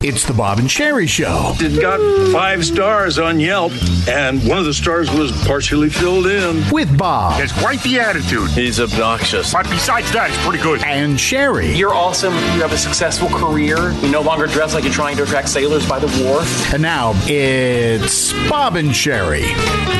It's the Bob and Sherry Show. It got 5 stars on Yelp, and one of the stars was partially filled in. With Bob. He has quite the attitude. He's obnoxious. But besides that, he's pretty good. And Sherry. You're awesome. You have a successful career. You no longer dress like you're trying to attract sailors by the wharf. And now, it's Bob and Sherry.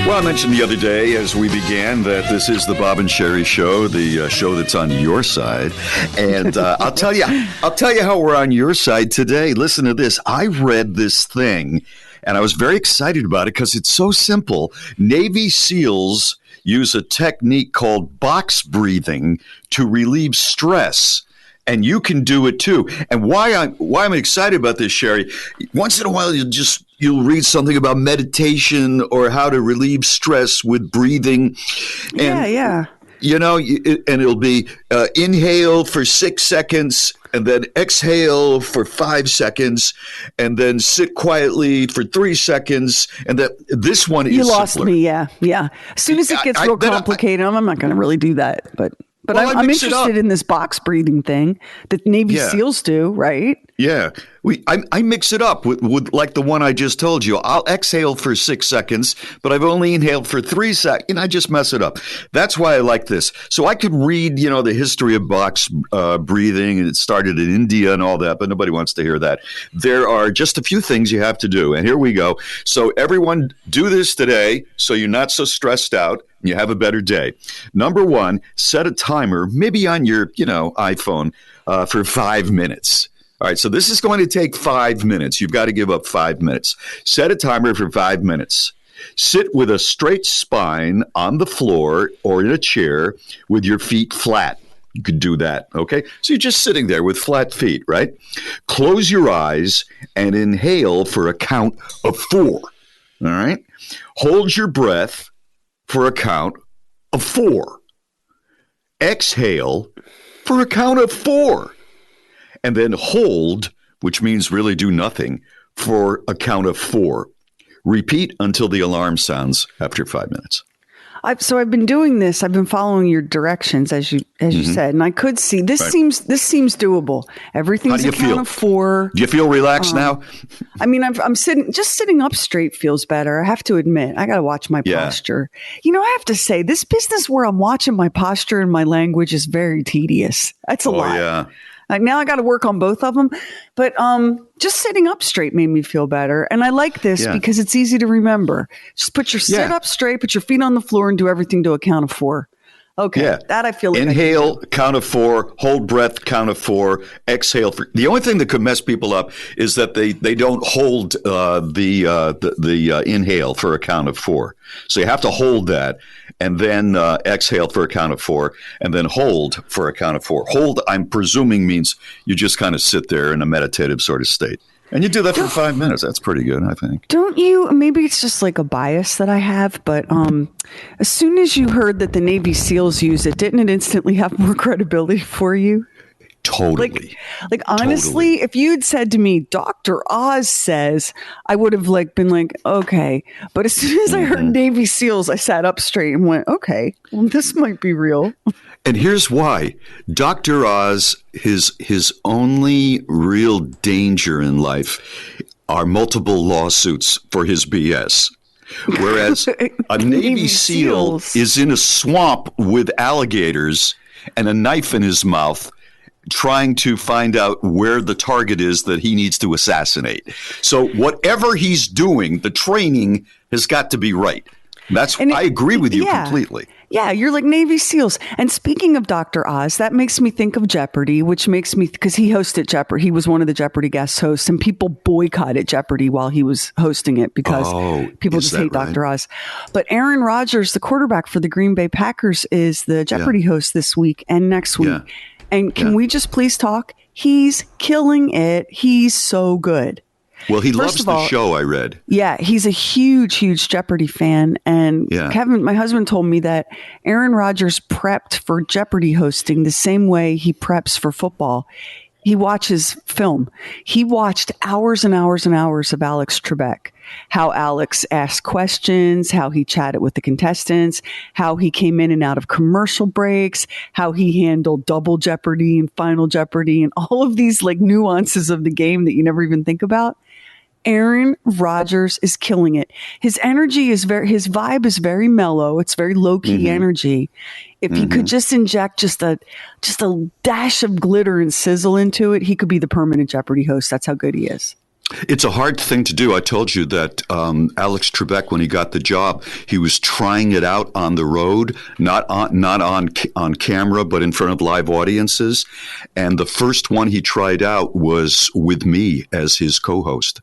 Well, I mentioned the other day as we began that this is the Bob and Sherry Show, the show that's on your side. And I'll tell you how we're on your side today. Listen to this. I read this thing, and I was very excited about it because it's so simple. Navy SEALs use a technique called box breathing to relieve stress. And you can do it too. And why I'm excited about this, Sherry, once in a while you'll read something about meditation or how to relieve stress with breathing. And, yeah. You know, and it'll be inhale for 6 seconds and then exhale for 5 seconds and then sit quietly for 3 seconds. And this one is You lost simpler. me, yeah. As soon as it gets real complicated, I'm not going to really do that. But I'm interested in this box breathing thing that Navy SEALs do, right? Yeah. I mix it up with like the one I just told you. I'll exhale for 6 seconds, but I've only inhaled for 3 seconds. And I just mess it up. That's why I like this. So I could read, the history of box breathing, and it started in India and all that, but nobody wants to hear that. There are just a few things you have to do. And here we go. So everyone do this today so you're not so stressed out and you have a better day. Number 1, set a timer, maybe on your, iPhone, for 5 minutes. All right, so this is going to take 5 minutes. You've got to give up 5 minutes. Set a timer for 5 minutes. Sit with a straight spine on the floor or in a chair with your feet flat. You could do that, okay? So you're just sitting there with flat feet, right? Close your eyes and inhale for a count of 4, all right? Hold your breath for a count of 4. Exhale for a count of 4. And then hold, which means really do nothing, for a count of 4. Repeat until the alarm sounds after 5 minutes. So I've been doing this. I've been following your directions, as you said, and I could see this seems doable. Everything's a count of 4. Do you feel relaxed now? I mean, I'm sitting up straight feels better. I have to admit, I got to watch my posture. I have to say, this business where I'm watching my posture and my language is very tedious. That's a lot. Yeah. Now I got to work on both of them, but just sitting up straight made me feel better. And I like this because it's easy to remember. Just put your sit up straight, put your feet on the floor, and do everything to a count of 4. Okay, that I feel like inhale, count of 4, hold breath, count of 4, exhale. The only thing that could mess people up is that they don't hold the inhale for a count of 4. So you have to hold that and then exhale for a count of 4 and then hold for a count of 4. Hold, I'm presuming, means you just kind of sit there in a meditative sort of state. And you do that for 5 minutes. That's pretty good, I think. Don't you? Maybe it's just like a bias that I have, but as soon as you heard that the Navy SEALs use it, didn't it instantly have more credibility for you? Totally. Like honestly, if you had said to me, Dr. Oz says, I would have been like, okay. But as soon as I heard Navy SEALs, I sat up straight and went, okay, well, this might be real. And here's why. Dr. Oz, his only real danger in life are multiple lawsuits for his BS. Whereas a Navy SEAL is in a swamp with alligators and a knife in his mouth trying to find out where the target is that he needs to assassinate. So whatever he's doing, the training has got to be right. I agree with you completely. Yeah, you're like Navy SEALs. And speaking of Dr. Oz, that makes me think of Jeopardy, which makes me, because he hosted Jeopardy. He was one of the Jeopardy guest hosts, and people boycotted Jeopardy while he was hosting it because people just hate Dr. Oz. But Aaron Rodgers, the quarterback for the Green Bay Packers, is the Jeopardy host this week and next week. Yeah. And can we just please talk? He's killing it. He's so good. Well, he loves the show, I read. Yeah, he's a huge, huge Jeopardy fan. And Kevin, my husband, told me that Aaron Rodgers prepped for Jeopardy hosting the same way he preps for football. He watches film. He watched hours and hours and hours of Alex Trebek. how Alex asked questions, how he chatted with the contestants, how he came in and out of commercial breaks, how he handled Double Jeopardy and Final Jeopardy and all of these like nuances of the game that you never even think about. Aaron Rodgers is killing it. His energy is his vibe is very mellow. It's very low key energy. If he could just inject just a dash of glitter and sizzle into it, he could be the permanent Jeopardy host. That's how good he is. It's a hard thing to do. I told you that Alex Trebek, when he got the job, he was trying it out on the road, not on camera, but in front of live audiences. And the first one he tried out was with me as his co-host.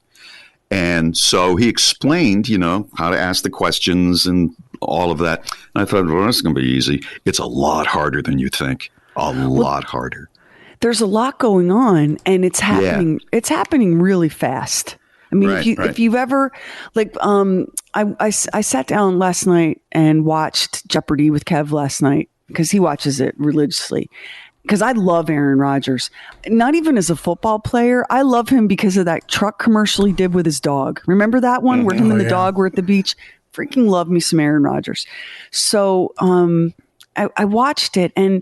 And so he explained, how to ask the questions and all of that. And I thought, well, this is going to be easy. It's a lot harder than you think. A lot harder. There's a lot going on, and it's happening. Yeah. It's happening really fast. I mean, if you've ever I sat down last night and watched Jeopardy with Kev last night because he watches it religiously. Because I love Aaron Rodgers, not even as a football player. I love him because of that truck commercial he did with his dog. Remember that one where him and the dog were at the beach? Freaking love me some Aaron Rodgers. So I watched it, and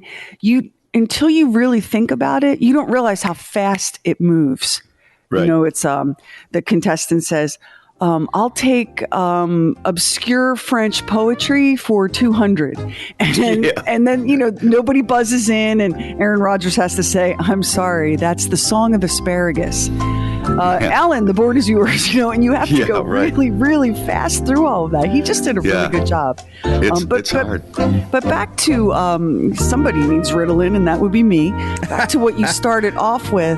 until you really think about it, you don't realize how fast it moves. Right. It's the contestant says, I'll take obscure French poetry for 200. And then, nobody buzzes in and Aaron Rodgers has to say, I'm sorry, that's the Song of Asparagus. Alan, the board is yours, and you have to go really, really fast through all of that. He just did a really good job. It's hard. But back to somebody needs Ritalin, and that would be me. Back to what you started off with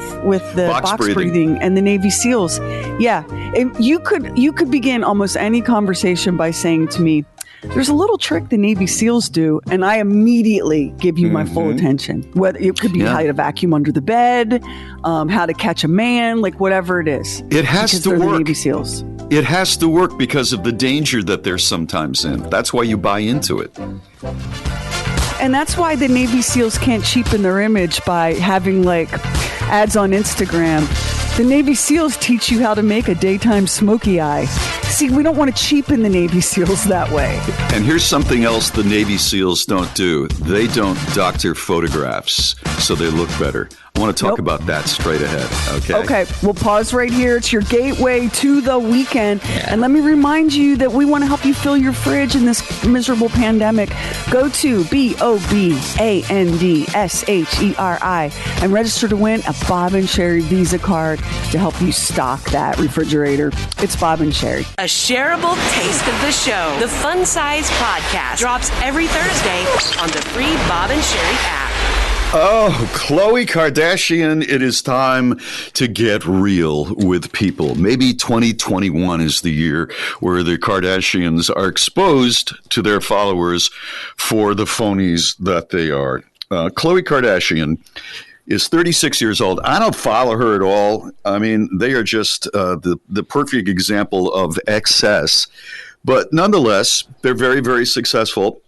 the box breathing and the Navy SEALs. Yeah, and you could begin almost any conversation by saying to me, there's a little trick the Navy SEALs do, and I immediately give you my full attention. Whether it could be how to vacuum under the bed, how to catch a man, like whatever it is. It has to work. The Navy SEALs. It has to work because of the danger that they're sometimes in. That's why you buy into it. And that's why the Navy SEALs can't cheapen their image by having like ads on Instagram. The Navy SEALs teach you how to make a daytime smoky eye. See, we don't want to cheapen the Navy SEAls that way. And here's something else the Navy SEAls don't do. They don't doctor photographs so they look better. I want to talk about that straight ahead, okay? Okay, we'll pause right here. It's your gateway to the weekend. And let me remind you that we want to help you fill your fridge in this miserable pandemic. Go to BOBANDSHERI and register to win a Bob and Sherry Visa card to help you stock that refrigerator. It's Bob and Sherry. A shareable taste of the show. The Fun Size Podcast drops every Thursday on the free Bob and Sherry app. Oh, Khloe Kardashian, it is time to get real with people. Maybe 2021 is the year where the Kardashians are exposed to their followers for the phonies that they are. Khloe Kardashian is 36 years old. I don't follow her at all. I mean, they are just the perfect example of excess. But nonetheless, they're very, very successful.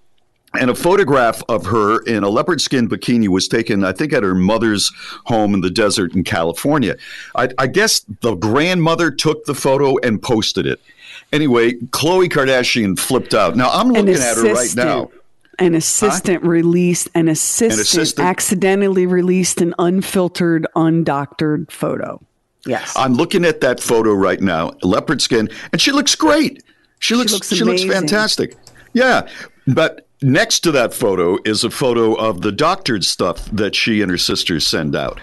And a photograph of her in a leopard skin bikini was taken, I think, at her mother's home in the desert in California. I guess the grandmother took the photo and posted it. Anyway, Khloe Kardashian flipped out. Now, I'm looking at her right now. An assistant accidentally released an unfiltered, undoctored photo. Yes. I'm looking at that photo right now, leopard skin, and she looks great. She looks fantastic. Yeah, but next to that photo is a photo of the doctored stuff that she and her sisters send out.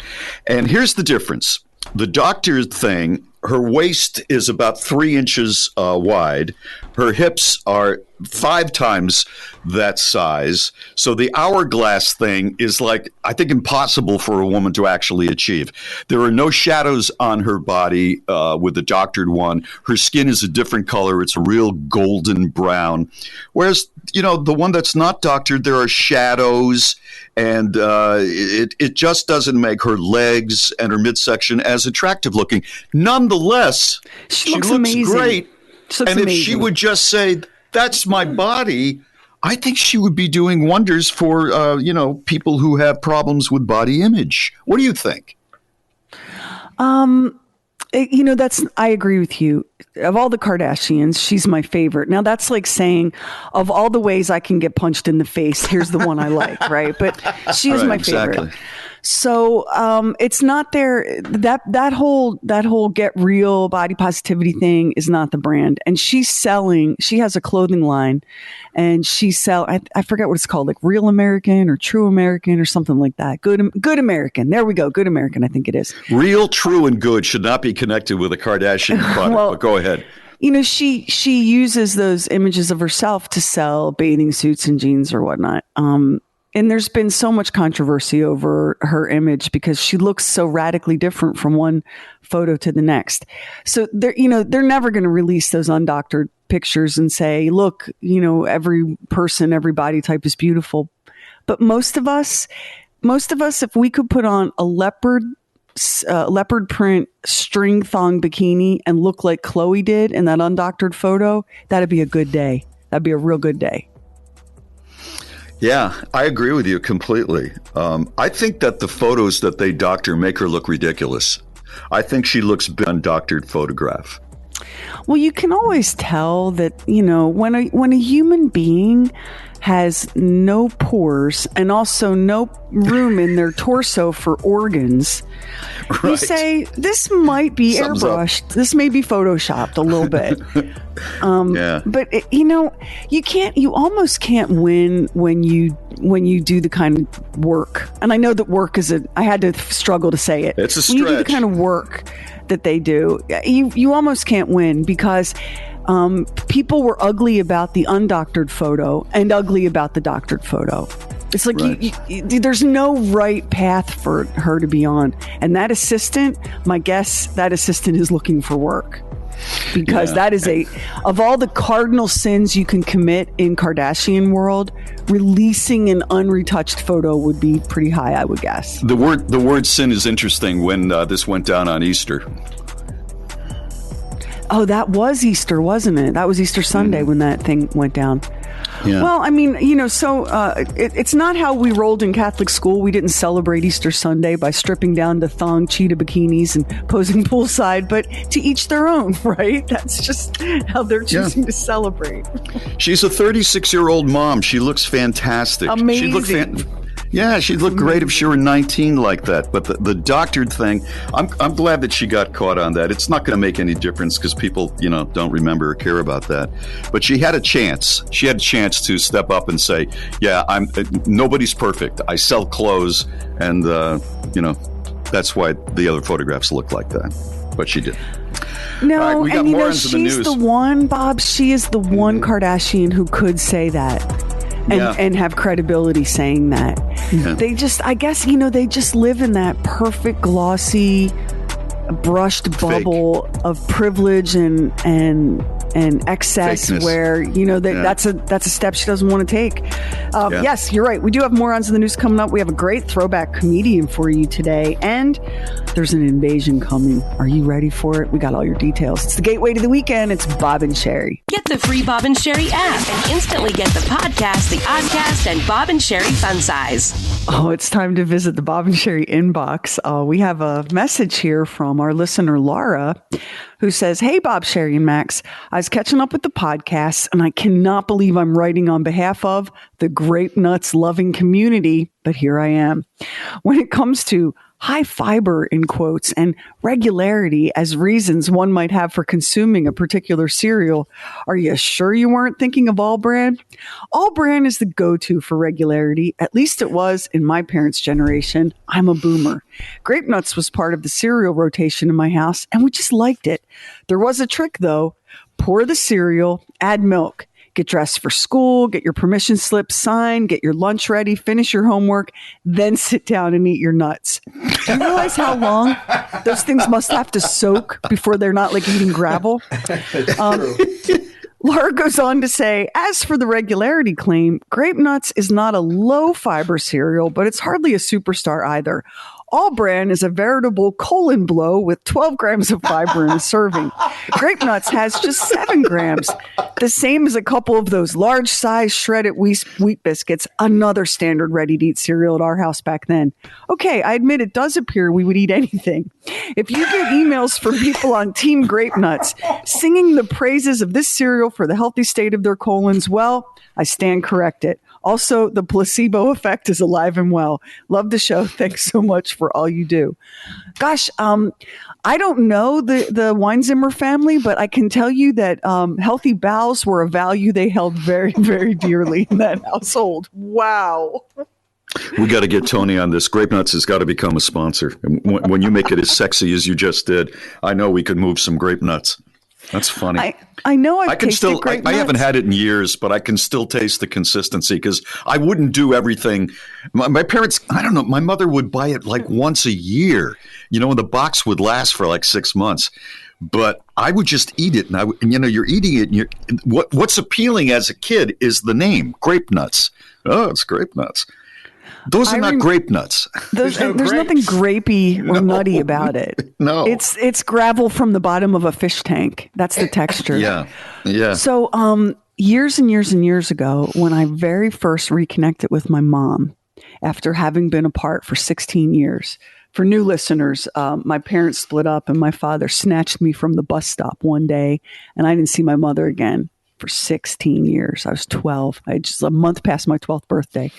And here's the difference. The doctored thing, her waist is about 3 inches wide. Her hips are 5 times that size. So the hourglass thing is like, I think, impossible for a woman to actually achieve. There are no shadows on her body with the doctored one. Her skin is a different color. It's a real golden brown. Whereas, the one that's not doctored, there are shadows, and it just doesn't make her legs and her midsection as attractive looking. Nonetheless, she looks amazing. Great. And if she would just say, that's my body, I think she would be doing wonders for, people who have problems with body image. What do you think? I agree with you. Of all the Kardashians, she's my favorite. Now that's like saying, of all the ways I can get punched in the face, here's the one I like, right? But she is my favorite. Exactly. So it's not there. That whole get real body positivity thing is not the brand. And she has a clothing line, and I forget what it's called, like Real American or True American or something like that. Good American. There we go. Good American, I think it is. Real, true, and good should not be connected with a Kardashian product. Well, but go ahead. She uses those images of herself to sell bathing suits and jeans or whatnot. And there's been so much controversy over her image because she looks so radically different from one photo to the next. So they're never going to release those undoctored pictures and say, look, every person, every body type is beautiful. But most of us, if we could put on a leopard print string thong bikini and look like Chloe did in that undoctored photo, that'd be a good day. That'd be a real good day. Yeah, I agree with you completely. I think that the photos that they doctor make her look ridiculous. I think she looks undoctored photograph. Well, you can always tell that, when a human being has no pores and also no room in their torso for organs, right. You say, this might be airbrushed. This may be photoshopped a little bit. Yeah. But, you almost can't win when you do the kind of work. And I know that work I had to struggle to say it. It's a stretch. When you do the kind of work that they do, you almost can't win because people were ugly about the undoctored photo and ugly about the doctored photo. It's like right. There's no right path for her to be on. And that assistant, my guess, that assistant is looking for work. Because that is of all the cardinal sins you can commit in Kardashian world, releasing an unretouched photo would be pretty high, I would guess. The word sin is interesting when this went down on Easter. Oh, that was Easter, wasn't it? That was Easter Sunday when that thing went down. Yeah. Well, I mean, it's not how we rolled in Catholic school. We didn't celebrate Easter Sunday by stripping down to thong cheetah bikinis and posing poolside, but to each their own, right? That's just how they're choosing to celebrate. She's a 36-year-old mom. She looks fantastic. Amazing. She'd look great if she were 19 like that. But the doctored thing, I'm glad that she got caught on that. It's not going to make any difference because people, don't remember or care about that. But she had a chance. She had a chance to step up and say, nobody's perfect. I sell clothes, and that's why the other photographs look like that. But she did. No, right, and she's the one, Bob. She is the one Kardashian who could say that. And have credibility saying that. Yeah. They just, I guess, they just live in that perfect, glossy, brushed bubble of privilege and excess fakeness. Where, that's a step she doesn't want to take. Yes, you're right. We do have morons in the news coming up. We have a great throwback comedian for you today. And there's an invasion coming. Are you ready for it? We got all your details. It's the gateway to the weekend. It's Bob and Sherry. Get the free Bob and Sherry app and instantly get the podcast, the Oddcast, and Bob and Sherry Fun Size. Oh, it's time to visit the Bob and Sherry inbox. We have a message here from our listener, Laura, who says, "Hey, Bob, Sherry, and Max. I was catching up with the podcast, and I cannot believe I'm writing on behalf of the grape nuts loving community, but here I am. When it comes to high fiber, in quotes, and regularity as reasons one might have for consuming a particular cereal, are you sure you weren't thinking of All Bran? All Bran is the go-to for regularity. At least it was in my parents' generation. I'm a boomer. Grape nuts was part of the cereal rotation in my house, and we just liked it. There was a trick, though. Pour the cereal, add milk. Get dressed for school, get your permission slip signed, get your lunch ready, finish your homework, then sit down and eat your nuts. Do you realize how long those things must have to soak before they're not like eating gravel? Laura goes on to say, as for the regularity claim, Grape Nuts is not a low-fiber cereal, but it's hardly a superstar either. All Bran is a veritable colon blow with 12 grams of fiber in a serving. Grape Nuts has just 7 grams. The same as a couple of those large size shredded wheat biscuits, another standard ready-to-eat cereal at our house back then. Okay, I admit it does appear we would eat anything. If you get emails from people on Team Grape Nuts singing the praises of this cereal for the healthy state of their colons, well, I stand corrected. Also, the placebo effect is alive and well. Love the show. Thanks so much for all you do. Gosh, I don't know the Weinzimmer family, but I can tell you that healthy bowels were a value they held very, very dearly in that household. Wow. We got to get Tony on this. Grape Nuts has got to become a sponsor. And when you make it as sexy as you just did, I know we could move some Grape Nuts. That's funny. I know I can still. I haven't had it in years, but I can still taste the consistency because I wouldn't do everything. My parents, I don't know. My mother would buy it like once a year, and the box would last for like 6 months. But I would just eat it, and you're eating it. And what's appealing as a kid is the name Grape Nuts. Oh, it's Grape Nuts. Those are not grape nuts. There's nothing grapey or nutty about it. No. It's gravel from the bottom of a fish tank. That's the texture. Yeah. So years and years and years ago, when I very first reconnected with my mom, after having been apart for 16 years, for new listeners, my parents split up and my father snatched me from the bus stop one day, and I didn't see my mother again for 16 years. I was 12. I just a month past my 12th birthday.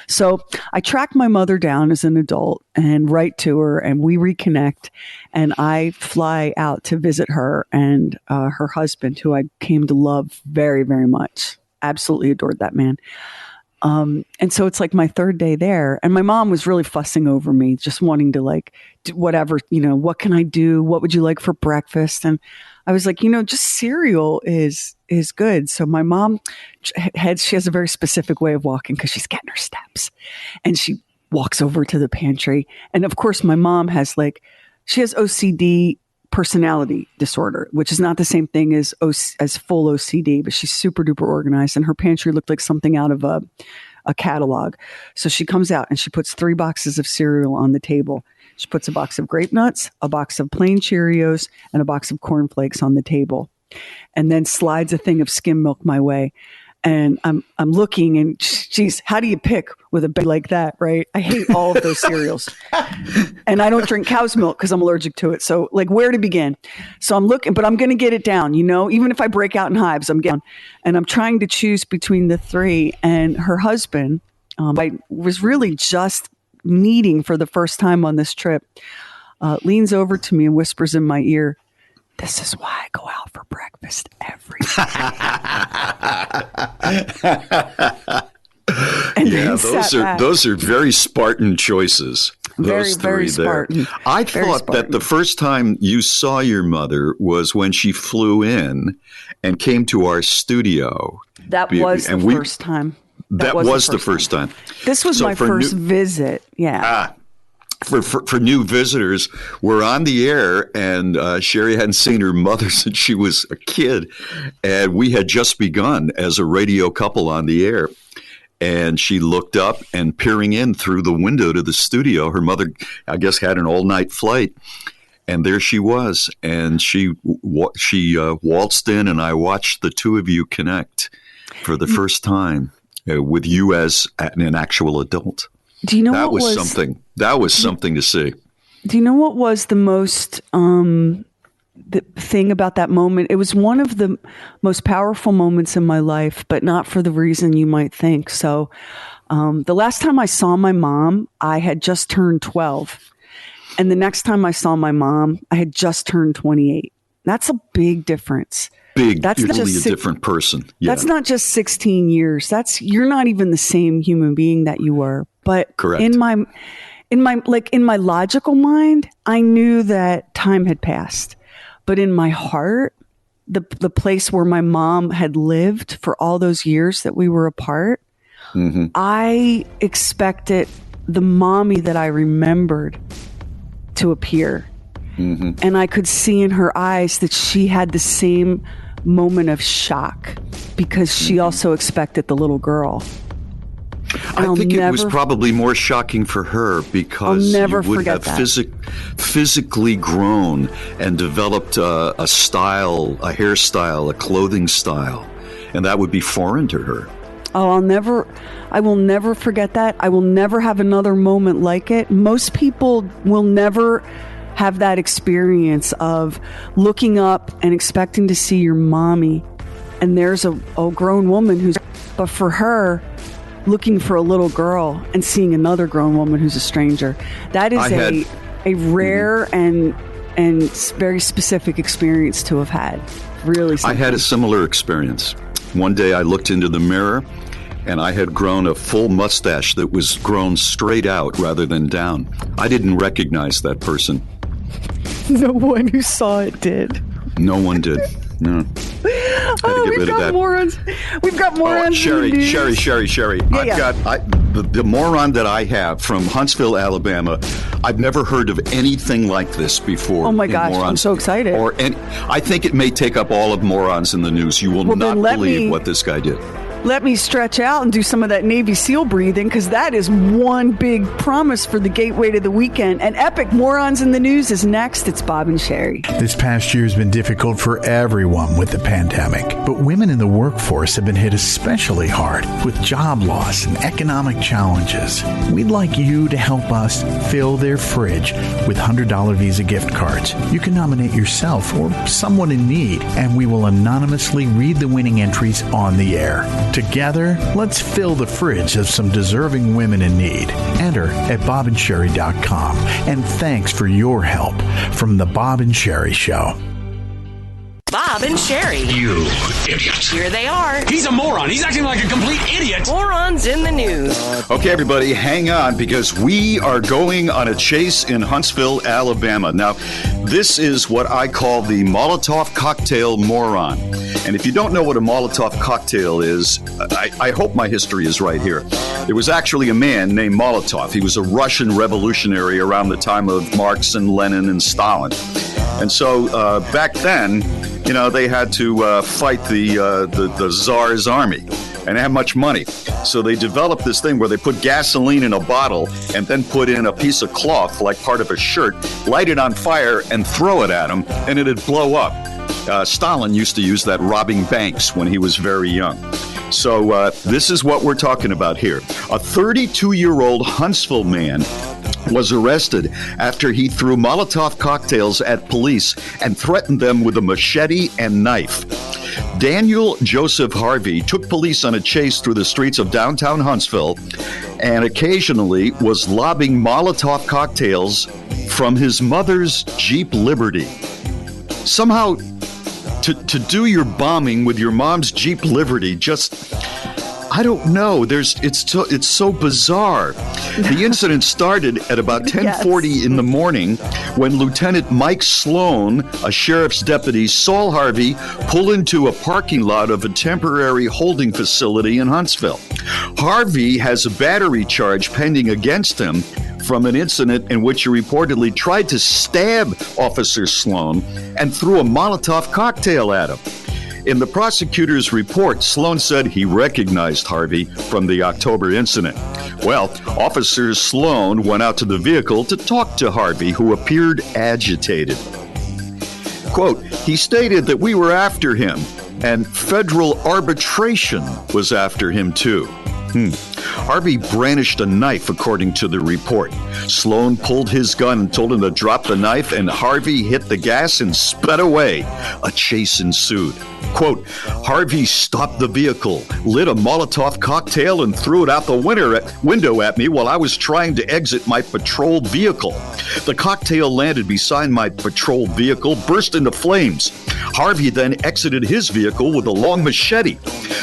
So I track my mother down as an adult and write to her, and we reconnect, and I fly out to visit her and her husband, who I came to love very, very much. Absolutely adored that man. And so it's like my third day there, and my mom was really fussing over me, just wanting to do whatever, what can I do? What would you like for breakfast? And I was like, just cereal is good. So my mom she has a very specific way of walking because she's getting her steps, and she walks over to the pantry. And of course my mom has she has OCD personality disorder, which is not the same thing as full OCD, but she's super duper organized, and her pantry looked like something out of a catalog. So she comes out and she puts 3 boxes of cereal on the table. She puts a box of Grape Nuts, a box of plain Cheerios, and a box of Corn Flakes on the table, and then slides a thing of skim milk my way. And I'm looking, and geez, how do you pick with a bag like that, right? I hate all of those cereals. And I don't drink cow's milk because I'm allergic to it. So where to begin? So I'm looking, but I'm going to get it down, even if I break out in hives, I'm getting, and I'm trying to choose between the 3. And her husband, I was really just meeting for the first time on this trip, leans over to me and whispers in my ear, "This is why I go out for breakfast every day." Yeah, those are very Spartan choices. Those very 3 Spartan. There. I thought that the first time you saw your mother was when she flew in and came to our studio. That was the first time. That was the first time. This was my first visit. Yeah. For new visitors, we're on the air, and Sherry hadn't seen her mother since she was a kid, and we had just begun as a radio couple on the air. And she looked up, and peering in through the window to the studio, her mother, I guess, had an all-night flight, and there she was, and she waltzed in, and I watched the 2 of you connect for the first time with you as an actual adult. Do you know that was something? That was something to see. Do you know what was the most the thing about that moment? It was one of the most powerful moments in my life, but not for the reason you might think. So, the last time I saw my mom, I had just turned 12, and the next time I saw my mom, I had just turned 28. That's a big difference. That's you're really a different person. Yeah. That's not just 16 years. You're not even the same human being that you were. But correct. In my logical mind, I knew that time had passed. But in my heart, the place where my mom had lived for all those years that we were apart, I expected the mommy that I remembered to appear. And I could see in her eyes that she had the same moment of shock because she also expected the little girl. I think it was probably more shocking for her because you would have physically grown and developed a style, a hairstyle, a clothing style and that would be foreign to her. Oh, I will never forget that. I will never have another moment like it. Most people will never have that experience of looking up and expecting to see your mommy, and there's a grown woman but for her, looking for a little girl and seeing another grown woman who's a stranger. That is a rare and very specific experience to have had. Really something. I had a similar experience. One day I looked into the mirror and I had grown a full mustache that was grown straight out rather than down. I didn't recognize that person. No one who saw it did. No one did. No. We've got morons. We've got morons. Sherry. Yeah, The moron that I have from Huntsville, Alabama, I've never heard of anything like this before. Oh my gosh, I'm so excited. I think it may take up all of morons in the news. You will not believe what this guy did. Let me stretch out and do some of that Navy SEAL breathing, because that is one big promise for the gateway to the weekend. And epic morons in the news is next. It's Bob and Sherry. This past year has been difficult for everyone with the pandemic, but women in the workforce have been hit especially hard with job loss and economic challenges. We'd like you to help us fill their fridge with $100 Visa gift cards. You can nominate yourself or someone in need, and we will anonymously read the winning entries on the air. Together, let's fill the fridge of some deserving women in need. Enter at bobandsherry.com. And thanks for your help from The Bob and Sherry Show. Bob and Sherry. You idiot. Here they are. He's a moron. He's acting like a complete idiot. Morons in the news. Okay, everybody, hang on, because we are going on a chase in Huntsville, Alabama. Now, this is what I call the Molotov cocktail moron. And if you don't know what a Molotov cocktail is, I hope my history is right here. There was actually a man named Molotov. He was a Russian revolutionary around the time of Marx and Lenin and Stalin. And so back then, you know, they had to fight the Tsar's army and didn't have much money. So they developed this thing where they put gasoline in a bottle and then put in a piece of cloth like part of a shirt, light it on fire and throw it at them, and it'd blow up. Stalin used to use that robbing banks when he was very young. So this is what we're talking about here. A 32-year-old Huntsville man was arrested after he threw Molotov cocktails at police and threatened them with a machete and knife. Daniel Joseph Harvey took police on a chase through the streets of downtown Huntsville and occasionally was lobbing Molotov cocktails from his mother's Jeep Liberty. Somehow, to do your bombing with your mom's Jeep Liberty, just, I don't know. It's so bizarre. The incident started at about 10:40 in the morning when Lieutenant Mike Sloan, a sheriff's deputy, saw Harvey pull into a parking lot of a temporary holding facility in Huntsville. Harvey has a battery charge pending against him from an incident in which he reportedly tried to stab Officer Sloan and threw a Molotov cocktail at him. In the prosecutor's report, Sloan said he recognized Harvey from the October incident. Well, Officer Sloan went out to the vehicle to talk to Harvey, who appeared agitated. Quote, he stated that we were after him, and federal arbitration was after him too. Harvey brandished a knife, according to the report. Sloan pulled his gun and told him to drop the knife, and Harvey hit the gas and sped away. A chase ensued. Quote, Harvey stopped the vehicle, lit a Molotov cocktail, and threw it out the window at me while I was trying to exit my patrol vehicle. The cocktail landed beside my patrol vehicle, burst into flames. Harvey then exited his vehicle with a long machete.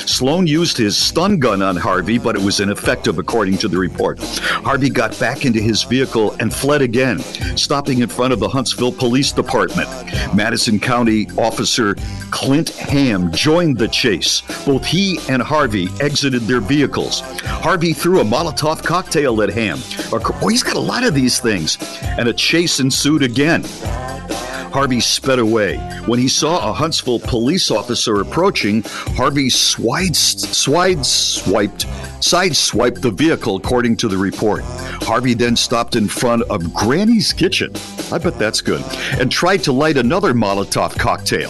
Sloan used his stun gun on Harvey, but it was ineffective, according to the report. Harvey got back into his vehicle and fled again, stopping in front of the Huntsville Police Department. Madison County Officer Clint Ham joined the chase. Both he and Harvey exited their vehicles. Harvey threw a Molotov cocktail at Ham. Boy, he's got a lot of these things. And a chase ensued again. Harvey sped away. When he saw a Huntsville police officer approaching, Harvey sideswiped the vehicle, according to the report. Harvey then stopped in front of Granny's Kitchen, I bet that's good, and tried to light another Molotov cocktail.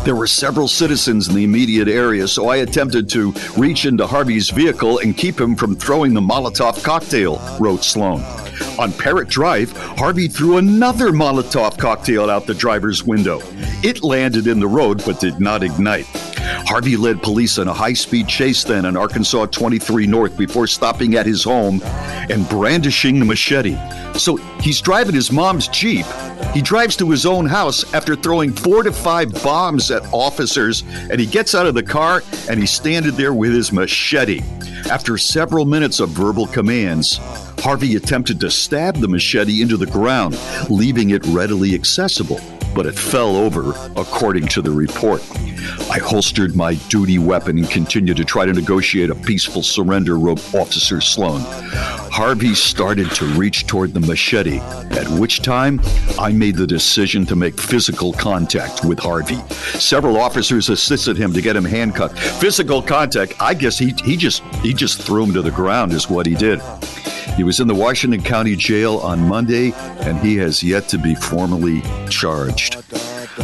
There were several citizens in the immediate area, so I attempted to reach into Harvey's vehicle and keep him from throwing the Molotov cocktail, wrote Sloan. On Parrott Drive, Harvey threw another Molotov cocktail out the driver's window. It landed in the road but did not ignite. Harvey led police on a high-speed chase then on Arkansas 23 North before stopping at his home and brandishing the machete. So he's driving his mom's Jeep. He drives to his own house after throwing 4 to 5 bombs at officers, and he gets out of the car and he's standing there with his machete. After several minutes of verbal commands, Harvey attempted to stab the machete into the ground, leaving it readily accessible, but it fell over, according to the report. I holstered my duty weapon and continued to try to negotiate a peaceful surrender, wrote Officer Sloan. Harvey started to reach toward the machete, at which time I made the decision to make physical contact with Harvey. Several officers assisted him to get him handcuffed. Physical contact, I guess he just threw him to the ground is what he did. He was in the Washington County Jail on Monday, and he has yet to be formally charged.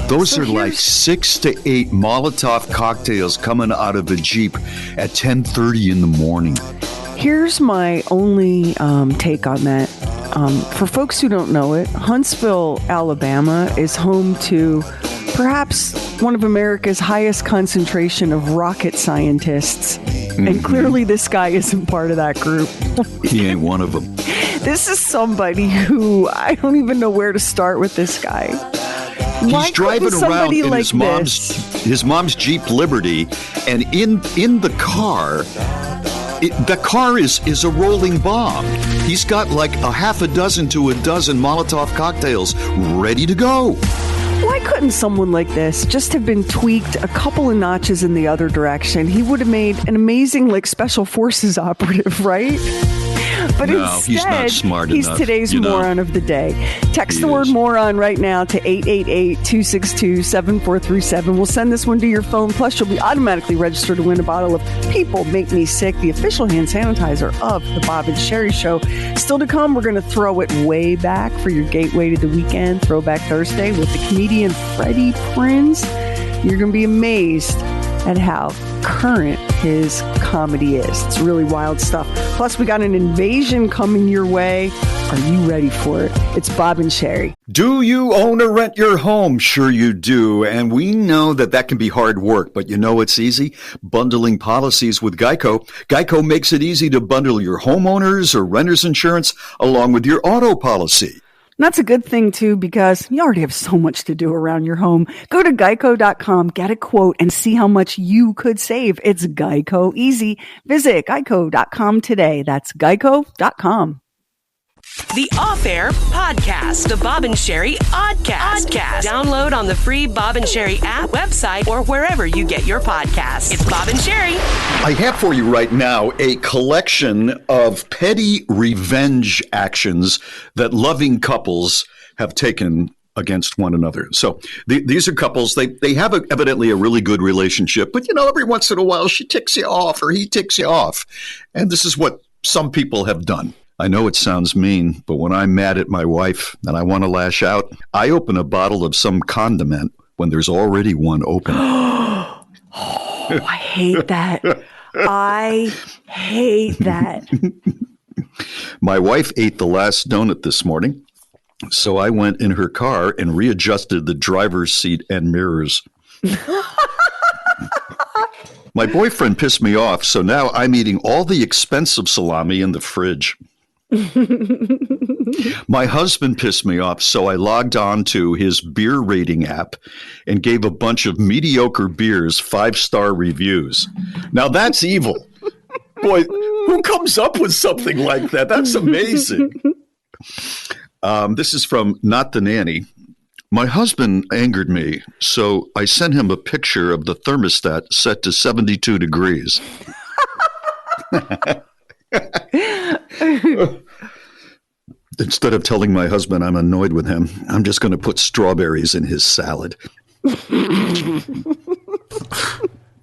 Those are like 6 to 8 Molotov cocktails coming out of a Jeep at 10:30 in the morning. Here's my only take on that. For folks who don't know it, Huntsville, Alabama is home to perhaps one of America's highest concentration of rocket scientists. Mm-hmm. And clearly this guy isn't part of that group. He ain't one of them. This is somebody who I don't even know where to start with this guy. He's driving around in like his mom's Jeep Liberty, and in the car, the car is a rolling bomb. He's got like a half a dozen to a dozen Molotov cocktails ready to go. Why couldn't someone like this just have been tweaked a couple of notches in the other direction? He would have made an amazing like special forces operative, right? But no, instead, he's not smart he's enough, today's moron of the day. Text the word moron right now to 888-262-7437. We'll send this one to your phone. Plus, you'll be automatically registered to win a bottle of People Make Me Sick, the official hand sanitizer of the Bob and Sherry Show. Still to come, we're going to throw it way back for your gateway to the weekend, Throwback Thursday, with the comedian Freddie Prinze. You're going to be amazed at how current his comedy is. It's really wild stuff. Plus, we got an invasion coming your way. Are you ready for it? It's Bob and Sherry. Do you own or rent your home? Sure you do. And we know that can be hard work, but you know it's easy? Bundling policies with Geico. Geico makes it easy to bundle your homeowners or renters insurance along with your auto policy. And that's a good thing, too, because you already have so much to do around your home. Go to geico.com, get a quote, and see how much you could save. It's Geico easy. Visit geico.com today. That's geico.com. The Off-Air Podcast, the Bob and Sherry Oddcast. Download on the free Bob and Sherry app, website, or wherever you get your podcasts. It's Bob and Sherry. I have for you right now a collection of petty revenge actions that loving couples have taken against one another. So these are couples, they have evidently a really good relationship, but every once in a while she ticks you off or he ticks you off. And this is what some people have done. I know it sounds mean, but when I'm mad at my wife and I want to lash out, I open a bottle of some condiment when there's already one open. Oh, I hate that. I hate that. My wife ate the last donut this morning, so I went in her car and readjusted the driver's seat and mirrors. My boyfriend pissed me off, so now I'm eating all the expensive salami in the fridge. My husband pissed me off, so I logged on to his beer rating app and gave a bunch of mediocre beers 5-star reviews. Now that's evil. Boy, who comes up with something like that? That's amazing. This is from Not the Nanny. My husband angered me, so I sent him a picture of the thermostat set to 72 degrees. Instead of telling my husband I'm annoyed with him, I'm just going to put strawberries in his salad.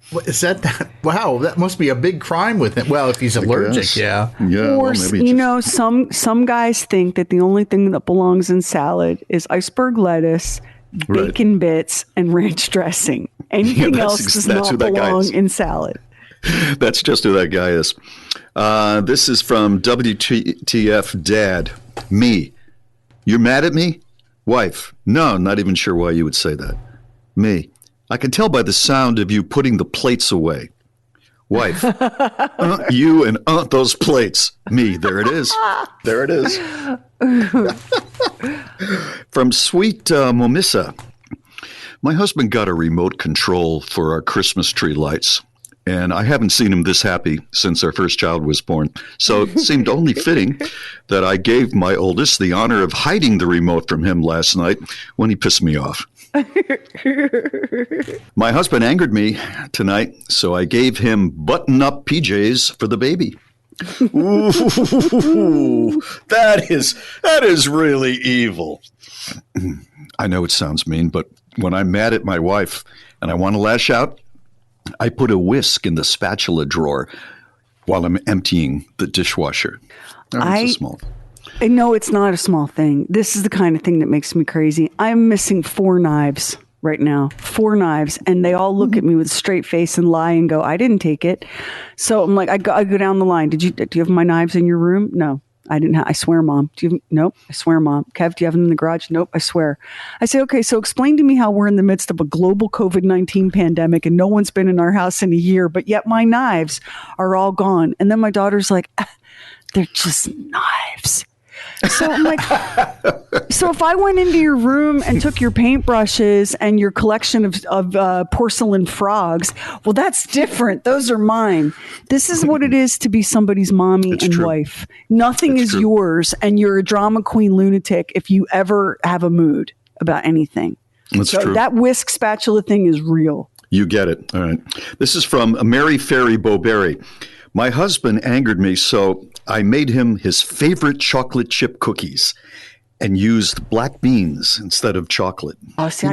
What is that? Wow, that must be a big crime with him. Well, if he's allergic, yeah. Or, well, some guys think that the only thing that belongs in salad is iceberg lettuce, bacon bits, and ranch dressing. Anything Yeah, else does not belong in salad. That's just who that guy is. This is from WTF Dad. Me. You're mad at me? Wife. No, not even sure why you would say that. Me. I can tell by the sound of you putting the plates away. Wife. You and those plates. Me. There it is. There it is. From Sweet Momissa. My husband got a remote control for our Christmas tree lights, and I haven't seen him this happy since our first child was born. So it seemed only fitting that I gave my oldest the honor of hiding the remote from him last night when he pissed me off. My husband angered me tonight, so I gave him button-up PJs for the baby. Ooh, that is really evil. I know it sounds mean, but when I'm mad at my wife and I want to lash out, I put a whisk in the spatula drawer while I'm emptying the dishwasher. It's a small thing. No, it's not a small thing. This is the kind of thing that makes me crazy. I'm missing 4 knives right now. 4 knives. And they all look at me with a straight face and lie and go, I didn't take it. So I'm like, I go down the line. Do you have my knives in your room? No. I didn't I swear, Mom. Nope. I swear, Mom. Kev, do you have them in the garage? Nope. I swear. I say, okay, so explain to me how we're in the midst of a global COVID-19 pandemic and no one's been in our house in a year, but yet my knives are all gone. And then my daughter's like, they're just knives. So I'm like, so if I went into your room and took your paintbrushes and your collection of porcelain frogs, well, that's different. Those are mine. This is what it is to be somebody's mommy and wife. Nothing is yours, and you're a drama queen lunatic if you ever have a mood about anything. That's true. That whisk spatula thing is real. You get it. All right. This is from Mary Fairy Bowberry. My husband angered me, so I made him his favorite chocolate chip cookies and used black beans instead of chocolate. Oh, see,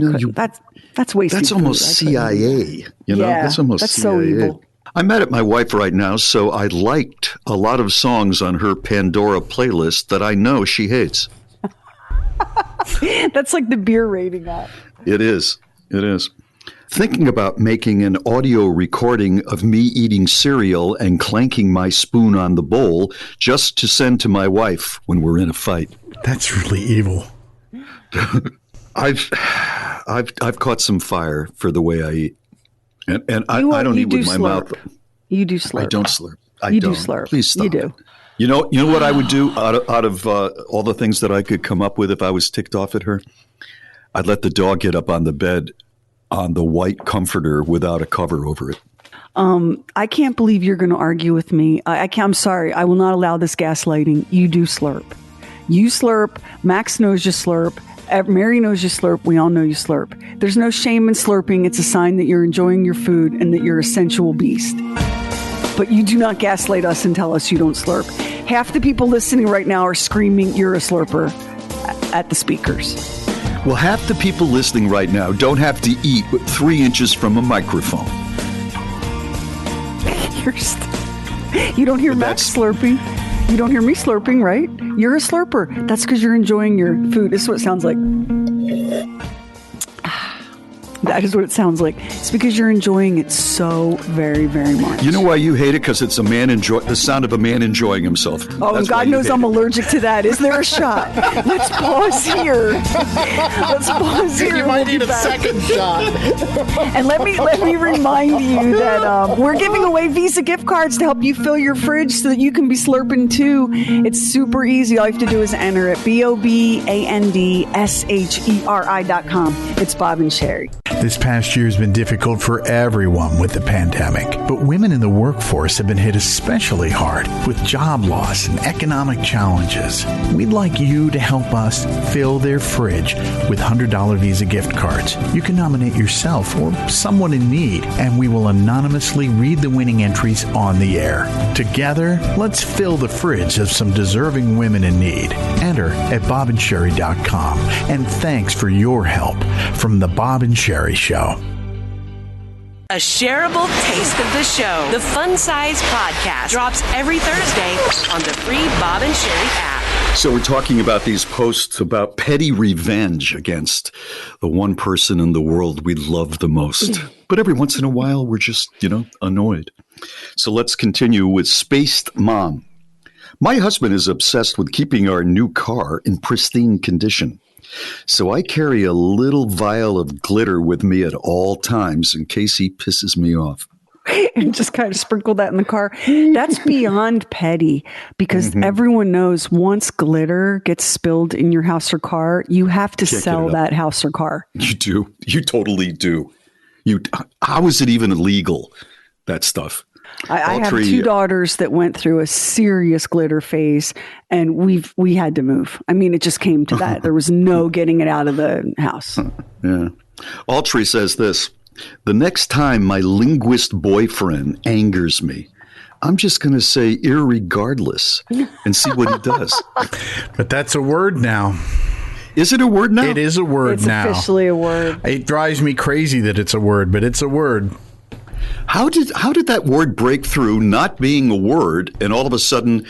that's wasted. That's almost CIA. That's almost CIA. So evil. I'm mad at my wife right now, so I liked a lot of songs on her Pandora playlist that I know she hates. That's like the beer rating app. It is. It is. Thinking about making an audio recording of me eating cereal and clanking my spoon on the bowl just to send to my wife when we're in a fight. That's really evil. I've caught some fire for the way I eat, and I don't eat with my mouth. You do slurp. I don't slurp. You do slurp. Please stop. You do. You know what I would do out of all the things that I could come up with if I was ticked off at her? I'd let the dog get up on the bed on the white comforter without a cover over it. I can't believe you're going to argue with me. I'm sorry. I will not allow this gaslighting. You do slurp. You slurp. Max knows you slurp. Mary knows you slurp. We all know you slurp. There's no shame in slurping. It's a sign that you're enjoying your food and that you're a sensual beast. But you do not gaslight us and tell us you don't slurp. Half the people listening right now are screaming, you're a slurper at the speakers. Well, half the people listening right now don't have to eat 3 inches from a microphone. You don't hear Max slurping. You don't hear me slurping, right? You're a slurper. That's because you're enjoying your food. This is what it sounds like. That is what it sounds like. It's because you're enjoying it so very, very much. You know why you hate it? Because it's the sound of a man enjoying himself. Oh, and God knows I'm allergic to that. Is there a shot? Let's pause here. You might need a second shot. And let me remind you that we're giving away Visa gift cards to help you fill your fridge so that you can be slurping too. It's super easy. All you have to do is enter it. BOBANDSHERI.com. It's Bob and Sherry. This past year has been difficult for everyone with the pandemic, but women in the workforce have been hit especially hard with job loss and economic challenges. We'd like you to help us fill their fridge with $100 Visa gift cards. You can nominate yourself or someone in need, and we will anonymously read the winning entries on the air. Together, let's fill the fridge of some deserving women in need. Enter at bobandsherry.com. And thanks for your help from the Bob and Sherry Show. A shareable taste of the show. The Fun Size Podcast drops every Thursday on the free Bob and Sherry app. So we're talking about these posts about petty revenge against the one person in the world we love the most. But every once in a while, we're just, annoyed. So let's continue with Spaced Mom. My husband is obsessed with keeping our new car in pristine condition. So I carry a little vial of glitter with me at all times in case he pisses me off. And just kind of sprinkle that in the car. That's beyond petty, because everyone knows once glitter gets spilled in your house or car, you have to sell that house or car. You do. You totally do. How is it even illegal, that stuff? I have two daughters that went through a serious glitter phase, and we had to move. I mean, it just came to that. There was no getting it out of the house. Yeah. Altry says this: the next time my linguist boyfriend angers me, I'm just going to say irregardless and see what he does. But that's a word now. Is it a word now? It is a word now. It's officially a word. It drives me crazy that it's a word, but it's a word. How did that word break through not being a word, and all of a sudden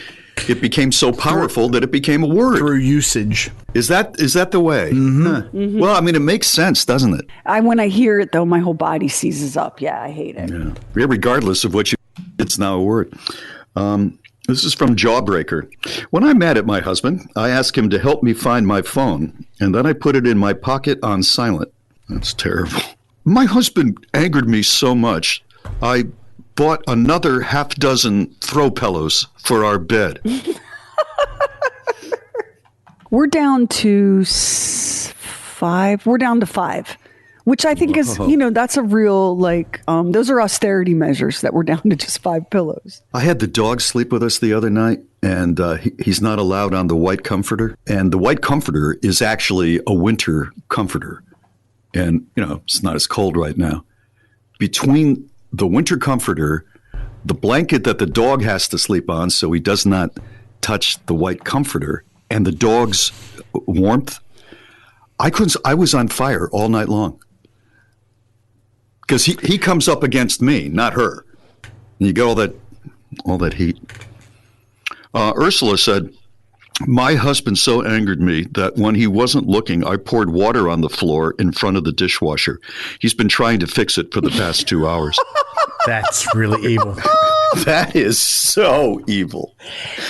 it became so powerful that it became a word? Through usage. Is that the way? Mm-hmm. Huh. Mm-hmm. Well, I mean, it makes sense, doesn't it? When I hear it, though, my whole body seizes up. Yeah, I hate it. Yeah. Regardless of what it's now a word. This is from Jawbreaker. When I'm mad at my husband, I ask him to help me find my phone, and then I put it in my pocket on silent. That's terrible. My husband angered me so much, I bought another half dozen throw pillows for our bed. We're down to 5. We're down to 5, which I think is, that's a real, those are austerity measures that we're down to just 5 pillows. I had the dog sleep with us the other night, and he's not allowed on the white comforter. And the white comforter is actually a winter comforter. And, it's not as cold right now. Between the winter comforter, the blanket that the dog has to sleep on so he does not touch the white comforter, and the dog's warmth, I was on fire all night long. Because he comes up against me, not her. And you get all that heat. Ursula said, my husband so angered me that when he wasn't looking, I poured water on the floor in front of the dishwasher. He's been trying to fix it for the past 2 hours. That's really evil. That is so evil.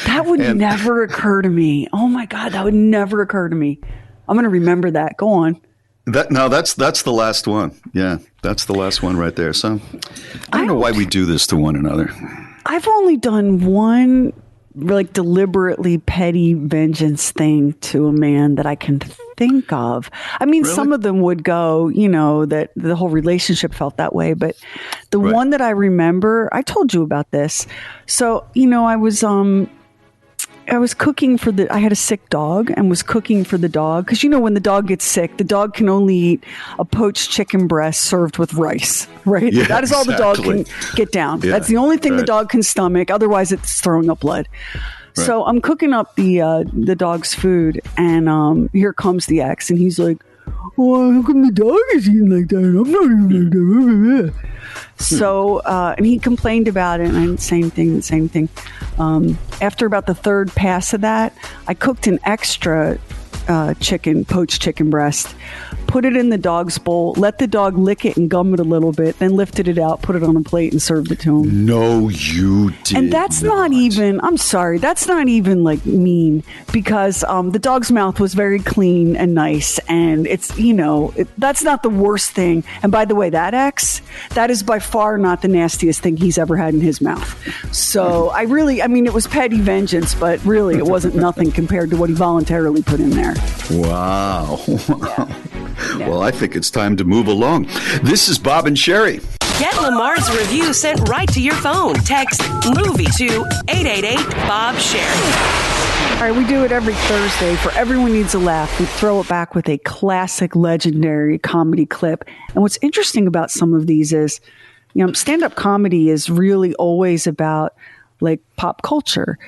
That would never occur to me. Oh my God, that would never occur to me. I'm going to remember that. Go on. That's the last one. Yeah, that's the last one right there. So I don't know why we do this to one another. I've only done one deliberately petty vengeance thing to a man that I can think of. I mean, Really? some of them would go, that the whole relationship felt that way. But the one that I remember, I told you about this. So, I was cooking I had a sick dog and was cooking for the dog. Because, when the dog gets sick, the dog can only eat a poached chicken breast served with rice, right? Yeah, that is all the dog can get down. Yeah, that's the only thing the dog can stomach. Otherwise, it's throwing up blood. Right. So I'm cooking up the dog's food, and here comes the ex, and he's like, "Oh, how come the dog is eating like that? I'm not eating like that." So, and he complained about it, and same thing. After about the third pass of that, I cooked an extra poached chicken breast, put it in the dog's bowl, let the dog lick it and gum it a little bit, then lifted it out, put it on a plate, and served it to him. No, you did. And that's not even, I'm sorry, that's not even mean, because the dog's mouth was very clean and nice, and it's, that's not the worst thing. And by the way, that is by far not the nastiest thing he's ever had in his mouth. So it was petty vengeance, but really it wasn't nothing compared to what he voluntarily put in there. Wow. Yeah. Well, I think it's time to move along. This is Bob and Sherry. Get Lamar's review sent right to your phone. Text MOVIE to 888-BOB-SHERRY. All right, we do it every Thursday. For Everyone Needs a Laugh, we throw it back with a classic, legendary comedy clip. And what's interesting about some of these is, stand-up comedy is really always about pop culture.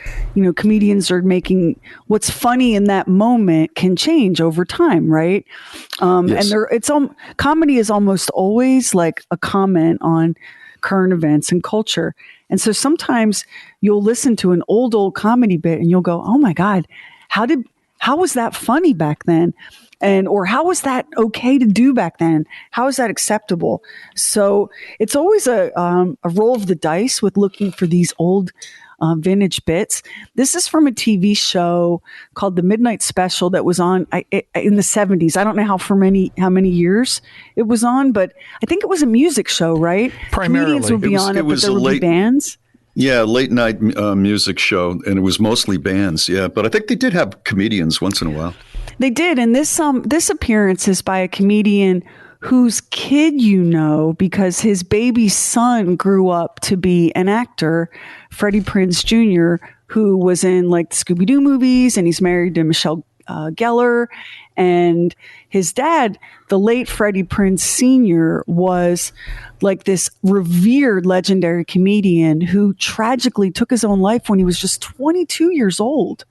Comedians are making what's funny in that moment can change over time, right? Yes. And comedy is almost always like a comment on current events and culture. And so sometimes you'll listen to an old comedy bit and you'll go, "Oh my God, how did how was that funny back then? Or how was that okay to do back then? How is that acceptable? So it's always a roll of the dice with looking for these old vintage bits. This is from a TV show called The Midnight Special that was on in the 70s. I don't know how many years it was on, but I think it was a music show, right? Primarily. Comedians would be on it, but there would be bands. Yeah, late night music show, and it was mostly bands. Yeah, but I think they did have comedians once in a while. They did, and this appearance is by a comedian whose kid you know because his baby son grew up to be an actor, Freddie Prinze Jr., who was in like the Scooby-Doo movies, and he's married to Michelle Gellar. And his dad, the late Freddie Prinze Sr., was like this revered legendary comedian who tragically took his own life when he was just 22 years old,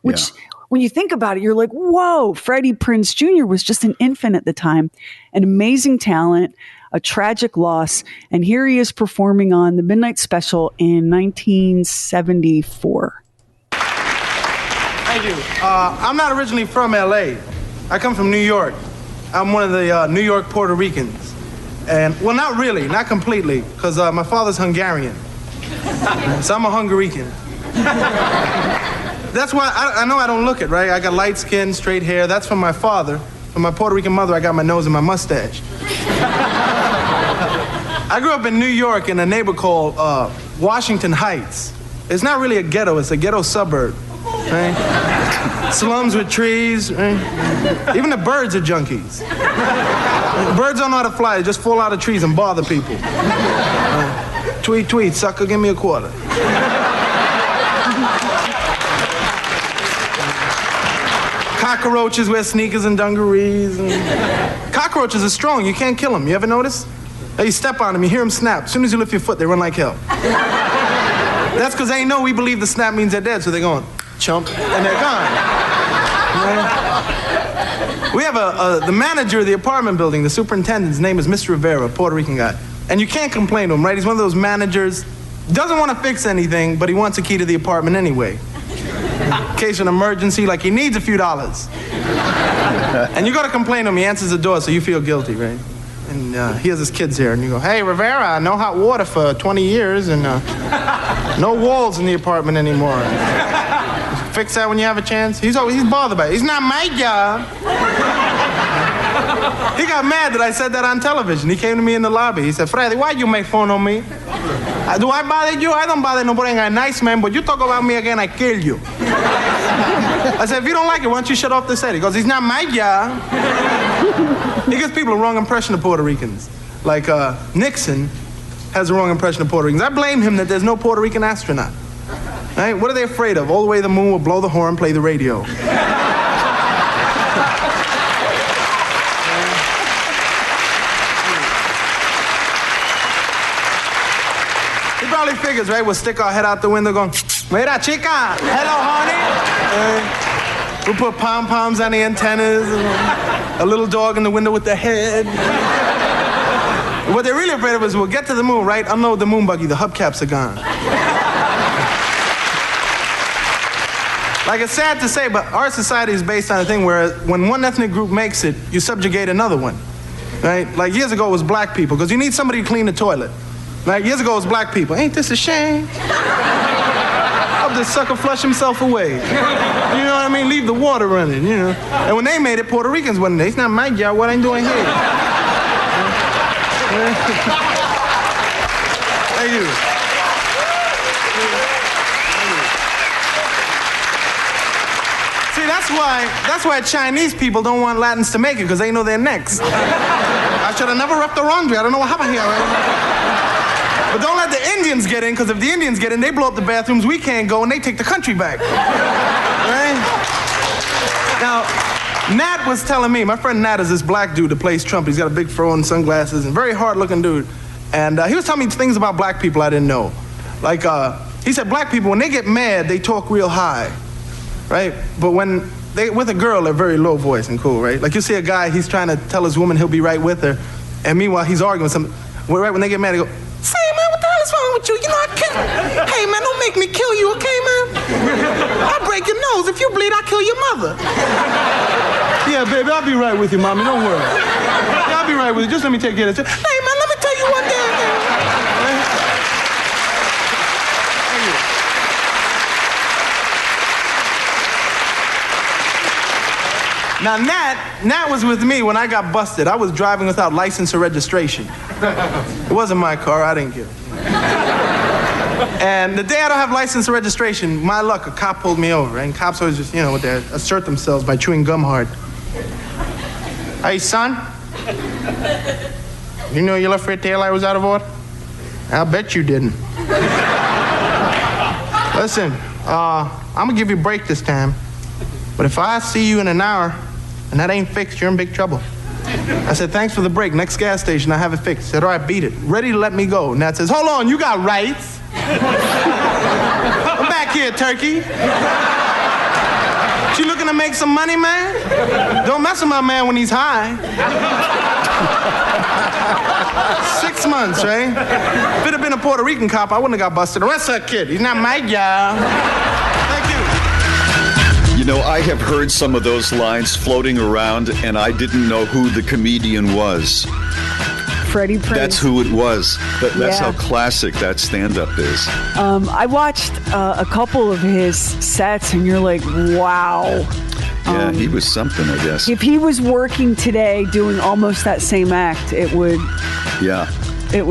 which... Yeah. When you think about it, you're like, whoa, Freddie Prinze Jr. was just an infant at the time, an amazing talent, a tragic loss. And here he is performing on The Midnight Special in 1974. Thank you. I'm not originally from L.A. I come from New York. I'm one of the New York Puerto Ricans. And, well, not really, not completely, because my father's Hungarian. So I'm a Hungarican. That's why I know I don't look it, right? I got light skin, straight hair. That's from my father. From my Puerto Rican mother, I got my nose and my mustache. I grew up in New York in a neighborhood called Washington Heights. It's not really a ghetto, it's a ghetto suburb, right? Slums with trees, right? Even the birds are junkies. Birds don't know how to fly, they just fall out of trees and bother people. Tweet, tweet, sucker, give me a quarter. Cockroaches wear sneakers and dungarees. Cockroaches are strong. You can't kill them. You ever notice? You step on them, you hear them snap. As soon as you lift your foot, they run like hell. That's because they know we believe the snap means they're dead, so they're going, chump, and they're gone. Right? We have the manager of the apartment building, the superintendent's name is Mr. Rivera, a Puerto Rican guy. And you can't complain to him, right? He's one of those managers, doesn't want to fix anything, but he wants a key to the apartment anyway. In case of an emergency, like he needs a few dollars. And you got to complain to him, he answers the door, so you feel guilty, right? And he has his kids here, and you go, hey, Rivera, no hot water for 20 years, and no walls in the apartment anymore. Fix that when you have a chance. He's bothered by it. It's not my job. He got mad that I said that on television. He came to me in the lobby. He said, Freddy, why you make fun of me? Do I bother you? I don't bother nobody. I'm a nice man, but you talk about me again, I kill you. I said, if you don't like it, why don't you shut off the set? He goes, it's not my job. He gives people a wrong impression of Puerto Ricans. Like Nixon has a wrong impression of Puerto Ricans. I blame him that there's no Puerto Rican astronaut. Right? What are they afraid of? All the way to the moon will blow the horn, play the radio. He probably figures, right? We'll stick our head out the window going, Mira, chica, hello, honey. We'll put pom-poms on the antennas, and a little dog in the window with the head. What they're really afraid of is we'll get to the moon, right? Unload the moon buggy, the hubcaps are gone. Like, it's sad to say, but our society is based on a thing where when one ethnic group makes it, you subjugate another one, right? Like, years ago, it was black people, because you need somebody to clean the toilet. Right? Years ago, it was black people. Ain't this a shame? I'll just sucker flush himself away. You know what I mean? Leave the water running, you know? And when they made it, Puerto Ricans wasn't there. It's not my job. What I'm doing here? Thank you. See, that's why Chinese people don't want Latins to make it, because they know they're next. I should have never roughed the laundry. I don't know what happened here, right? But don't let the Indians get in, because if the Indians get in, they blow up the bathrooms, we can't go, and they take the country back. Right? Now, Nat was telling me, my friend Nat is this black dude that plays Trump. He's got a big fro and sunglasses, and very hard-looking dude. And he was telling me things about black people I didn't know. Like, he said black people, when they get mad, they talk real high, right? But when they with a girl, they're very low voice and cool, right? Like, you see a guy, he's trying to tell his woman he'll be right with her, and meanwhile, he's arguing with somebody. Well, right when they get mad, they go, say, man, what the hell is wrong with you? You know, I can't. Hey, man, don't make me kill you, okay, man? I'll break your nose. If you bleed, I'll kill your mother. Yeah, baby, I'll be right with you, mommy. Don't worry. Yeah, I'll be right with you. Just let me take care of this. Hey, man, let me tell you one thing. Now, Nat was with me when I got busted. I was driving without license or registration. It wasn't my car. I didn't get it. And the day I don't have license or registration, my luck, a cop pulled me over. And cops always just, they assert themselves by chewing gum hard. Hey, son. You know your left rear taillight was out of order? I'll bet you didn't. Listen, I'm gonna give you a break this time. But if I see you in an hour and that ain't fixed, you're in big trouble. I said, thanks for the break. Next gas station, I have it fixed. He said, all right, beat it. Ready to let me go. Nat says, hold on, you got rights. I'm back here, turkey. You looking to make some money, man? Don't mess with my man when he's high. 6 months, right? If it had been a Puerto Rican cop, I wouldn't have got busted. Arrest that kid. He's not my job. You know, I have heard some of those lines floating around, and I didn't know who the comedian was. Freddie Prinze. That's who it was. That's how classic that stand-up is. I watched a couple of his sets, and you're like, wow. Yeah, he was something, I guess. If he was working today doing almost that same act, it would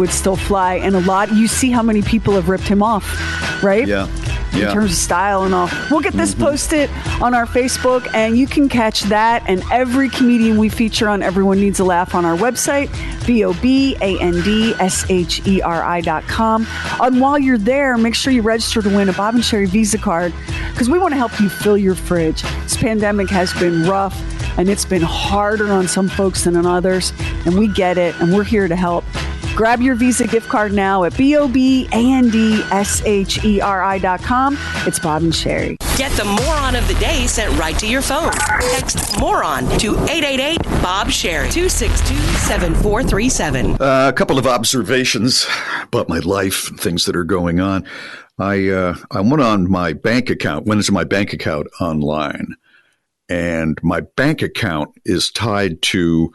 still fly. And you see how many people have ripped him off, right? Yeah. In terms of style and all. We'll get this posted on our Facebook, and you can catch that and every comedian we feature on Everyone Needs a Laugh on our website, BOBANDSHERI.com. And while you're there, make sure you register to win a Bob and Sherry Visa card, because we want to help you fill your fridge. This pandemic has been rough, and it's been harder on some folks than on others, and we get it, and we're here to help. Grab your Visa gift card now at BOBANDSHERI.com. It's Bob and Sherry. Get the Moron of the Day sent right to your phone. Text Moron to 888-BOB-SHERRY, 262-7437. A couple of observations about my life and things that are going on. I went on my bank account, went into my bank account online, and my bank account is tied to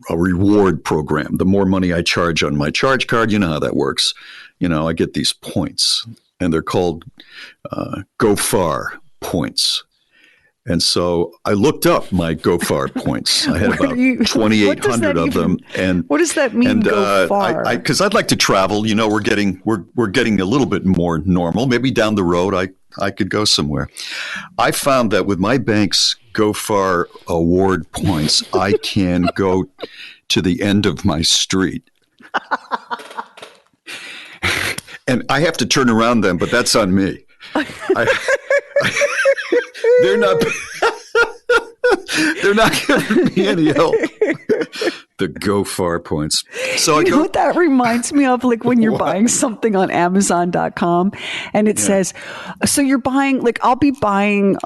a reward program. The more money I charge on my charge card, you know how that works. I get these points, and they're called Go Far points. And so I looked up my Go Far points. I had about 2,800 of them. And what does that mean? Go far? Because I'd like to travel. We're getting a little bit more normal. Maybe down the road, I could go somewhere. I found that with my bank's Go Far award points, I can go to the end of my street. And I have to turn around then, but that's on me. They're not giving me any help. The Go Far points. So you know what that reminds me of? Like when you're buying something on Amazon.com and it says, so you're buying, like I'll be buying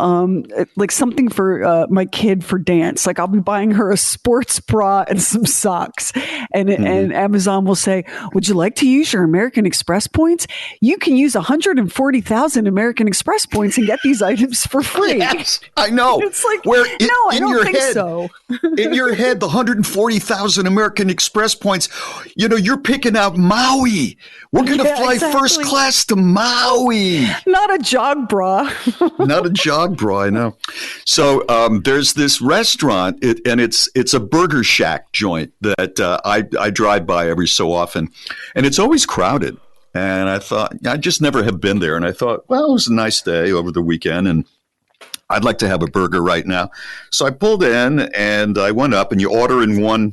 like something for my kid for dance. Like I'll be buying her a sports bra and some socks. And Amazon will say, would you like to use your American Express points? You can use 140,000 American Express points and get these items for free. Yes, I know. It's like, I don't think so. In your head, the 140,000 American Express points, you're picking out Maui. We're going to fly first class to Maui. Not a jog bra. Not a jog bra, I know. So there's this restaurant, and it's a Burger Shack joint that I drive by every so often, and it's always crowded. And I thought, I just never have been there. And I thought, well, it was a nice day over the weekend, and I'd like to have a burger right now. So I pulled in and I went up, and you order in one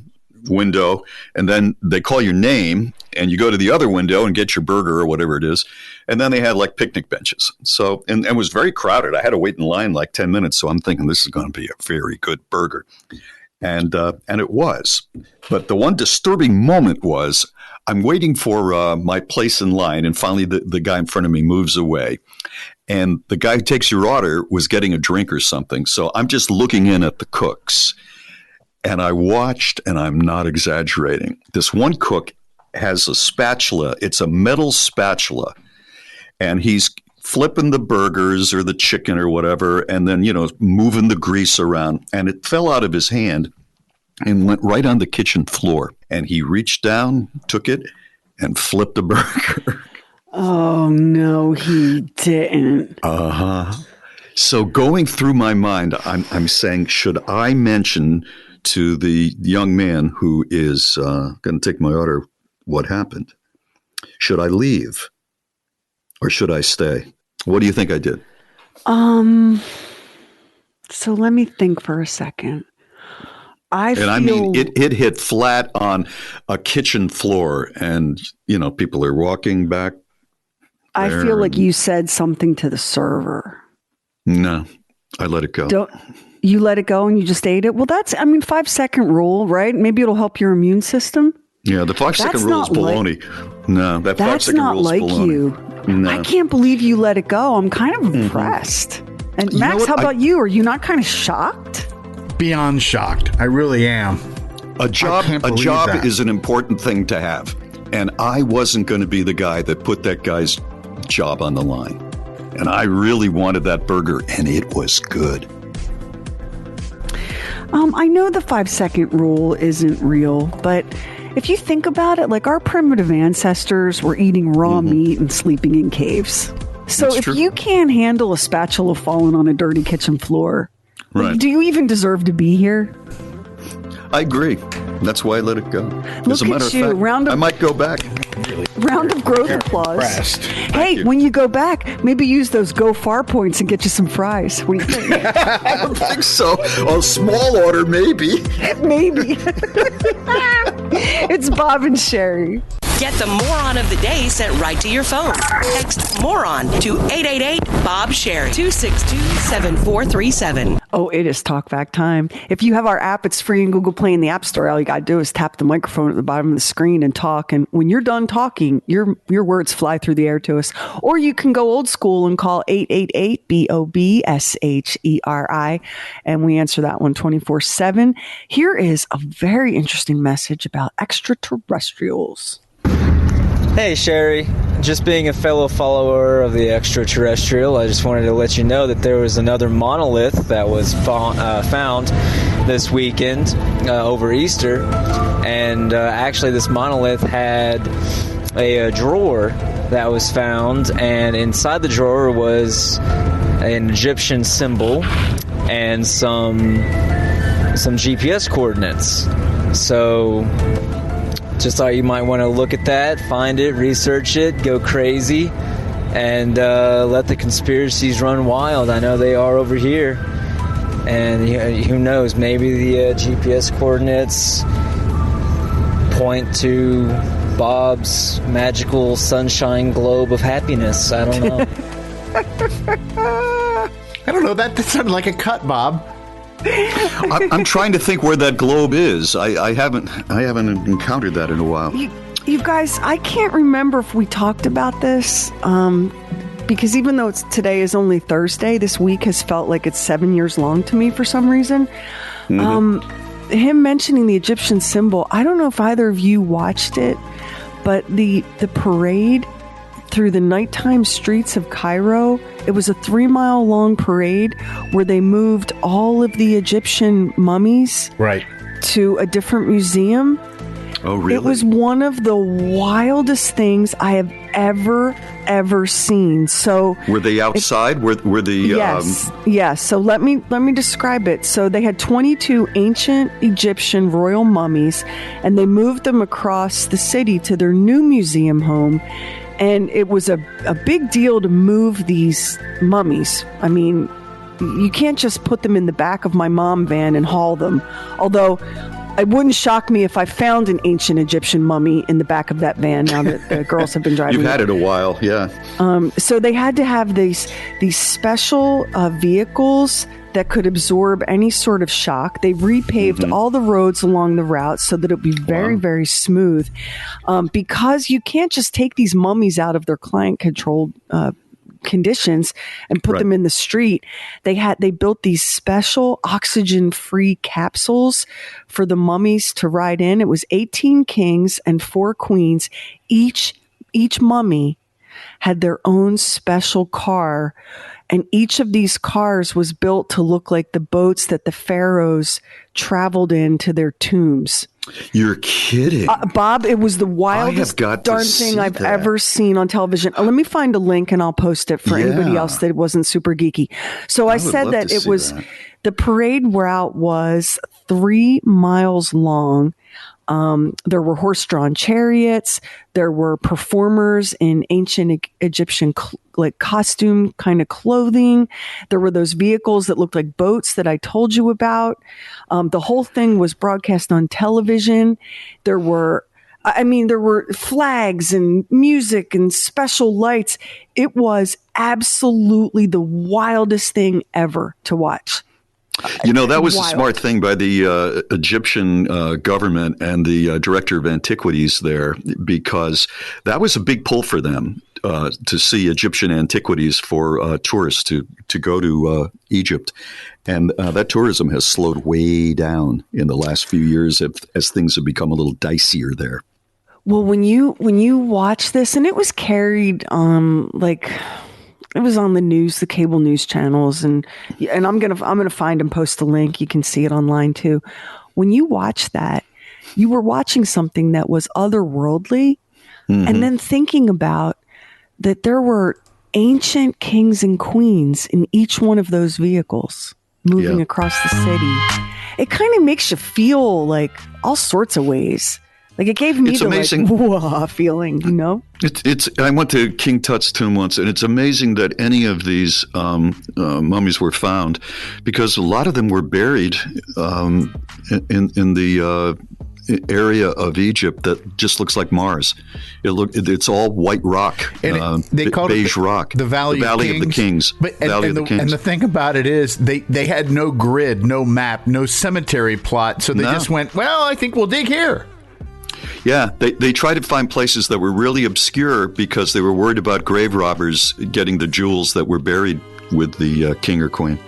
window, and then they call your name, and you go to the other window and get your burger or whatever it is. And then they had like picnic benches. So, and it was very crowded. I had to wait in line like 10 minutes. So I'm thinking this is going to be a very good burger. And it was. But the one disturbing moment was I'm waiting for my place in line, and finally the guy in front of me moves away. And the guy who takes your order was getting a drink or something. So I'm just looking in at the cooks. And I watched, and I'm not exaggerating. This one cook has a spatula. It's a metal spatula. And he's flipping the burgers or the chicken or whatever, and then, moving the grease around. And it fell out of his hand and went right on the kitchen floor. And he reached down, took it, and flipped a burger. Oh, no, he didn't. So going through my mind, I'm saying, should I mention to the young man who is going to take my order what happened? Should I leave or should I stay? What do you think I did? So let me think for a second. I mean, it hit flat on a kitchen floor, and people are walking back. I feel like you said something to the server. No, I let it go. You let it go and you just ate it? Well, 5-second rule, right? Maybe it'll help your immune system. Yeah, the 5-second rule is baloney. No, that 5-second rule is baloney. That's not like you. No. I can't believe you let it go. I'm kind of impressed. And Max, how about you? Are you not kind of shocked? Beyond shocked. I really am. A job is an important thing to have. And I wasn't going to be the guy that put that guy's job on the line. And I really wanted that burger, and it was good. I know the 5-second rule isn't real, but if you think about it, like our primitive ancestors were eating raw meat and sleeping in caves. So if you can't handle a spatula falling on a dirty kitchen floor, do you even deserve to be here? I agree. That's why I let it go. As a matter of fact, I might go back. Round of growth applause. Hey, when you go back, maybe use those go far points and get you some fries. What do you think? I don't think so. A small order, maybe. Maybe. It's Bob and Sherry. Get the Moron of the Day sent right to your phone. Text Moron to 888-BOB-SHERRY, 262-7437. Oh, it is talkback time. If you have our app, it's free in Google Play and the App Store. All you got to do is tap the microphone at the bottom of the screen and talk. And when you're done talking, your words fly through the air to us. Or you can go old school and call 888-BOB-SHERI. And we answer that one 24/7. Here is a very interesting message about extraterrestrials. Hey, Sherry. Just being a fellow follower of the extraterrestrial, I just wanted to let you know that there was another monolith that was found this weekend over Easter. And actually, this monolith had a drawer that was found, and inside the drawer was an Egyptian symbol and some GPS coordinates. So just thought you might want to look at that, find it, research it, go crazy, and let the conspiracies run wild. I know they are over here. And who knows, maybe the GPS coordinates point to Bob's magical sunshine globe of happiness. I don't know. I don't know. That sounded like a cut, Bob. I'm trying to think where that globe is. I haven't encountered that in a while. You guys, I can't remember if we talked about this because even though today is only Thursday, this week has felt like it's 7 years long to me for some reason. Him mentioning the Egyptian symbol, I don't know if either of you watched it, but the parade through the nighttime streets of Cairo, it was a 3-mile long parade where they moved all of the Egyptian mummies to a different museum. Oh, really? It was one of the wildest things I have ever seen. So were they outside? Were the yes. So let me describe it. So they had 22 ancient Egyptian royal mummies, and they moved them across the city to their new museum home. And it was a big deal to move these mummies. I mean, you can't just put them in the back of my mom van and haul them. Although it wouldn't shock me if I found an ancient Egyptian mummy in the back of that van now that the girls have been driving. You've had it a while, yeah. So they had to have these special vehicles that could absorb any sort of shock. They repaved all the roads along the route so that it would be very, very smooth. Because you can't just take these mummies out of their climate-controlled conditions and put them in the street. They built these special oxygen-free capsules for the mummies to ride in. It was 18 kings and 4 queens. Each mummy had their own special car. And each of these cars was built to look like the boats that the pharaohs traveled in to their tombs. You're kidding. Bob, it was the wildest darn thing I've ever seen on television. Let me find a link and I'll post it for anybody else that wasn't super geeky. So I said that it was, the parade route was 3 miles long. There were horse-drawn chariots. There were performers in ancient Egyptian costume kind of clothing. There were those vehicles that looked like boats that I told you about. The whole thing was broadcast on television. There were flags and music and special lights. It was absolutely the wildest thing ever to watch. That was a smart thing by the Egyptian government and the director of antiquities there, because that was a big pull for them to see Egyptian antiquities for tourists to go to Egypt. And that tourism has slowed way down in the last few years as things have become a little dicier there. Well, when you watch this, and it was carried it was on the news, the cable news channels, and I'm gonna find and post a link. You can see it online too. When you watch that, you were watching something that was otherworldly, and then thinking about that there were ancient kings and queens in each one of those vehicles moving across the city. It kind of makes you feel like all sorts of ways. Like it gave me the feeling, I went to King Tut's tomb once, and it's amazing that any of these mummies were found, because a lot of them were buried in the area of Egypt that just looks like Mars. It's all white rock, and they called beige rock, the Valley of the Kings. And the thing about it is, they had no grid, no map, no cemetery plot, so they just went, well, I think we'll dig here. Yeah, they tried to find places that were really obscure because they were worried about grave robbers getting the jewels that were buried with the king or queen.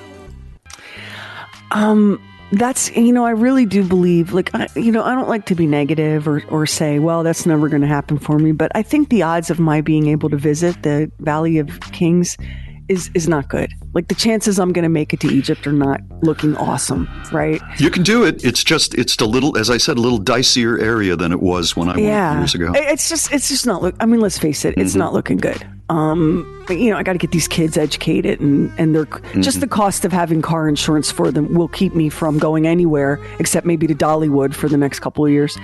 That's, I really do believe, I don't like to be negative or say, well, that's never going to happen for me. But I think the odds of my being able to visit the Valley of Kings is not good. Like the chances I'm going to make it to Egypt are not looking awesome, right? You can do it. It's a little, as I said, a little dicier area than it was when I went years ago. It's just not let's face it, it's not looking good. But, I got to get these kids educated, and they're just the cost of having car insurance for them will keep me from going anywhere except maybe to Dollywood for the next couple of years.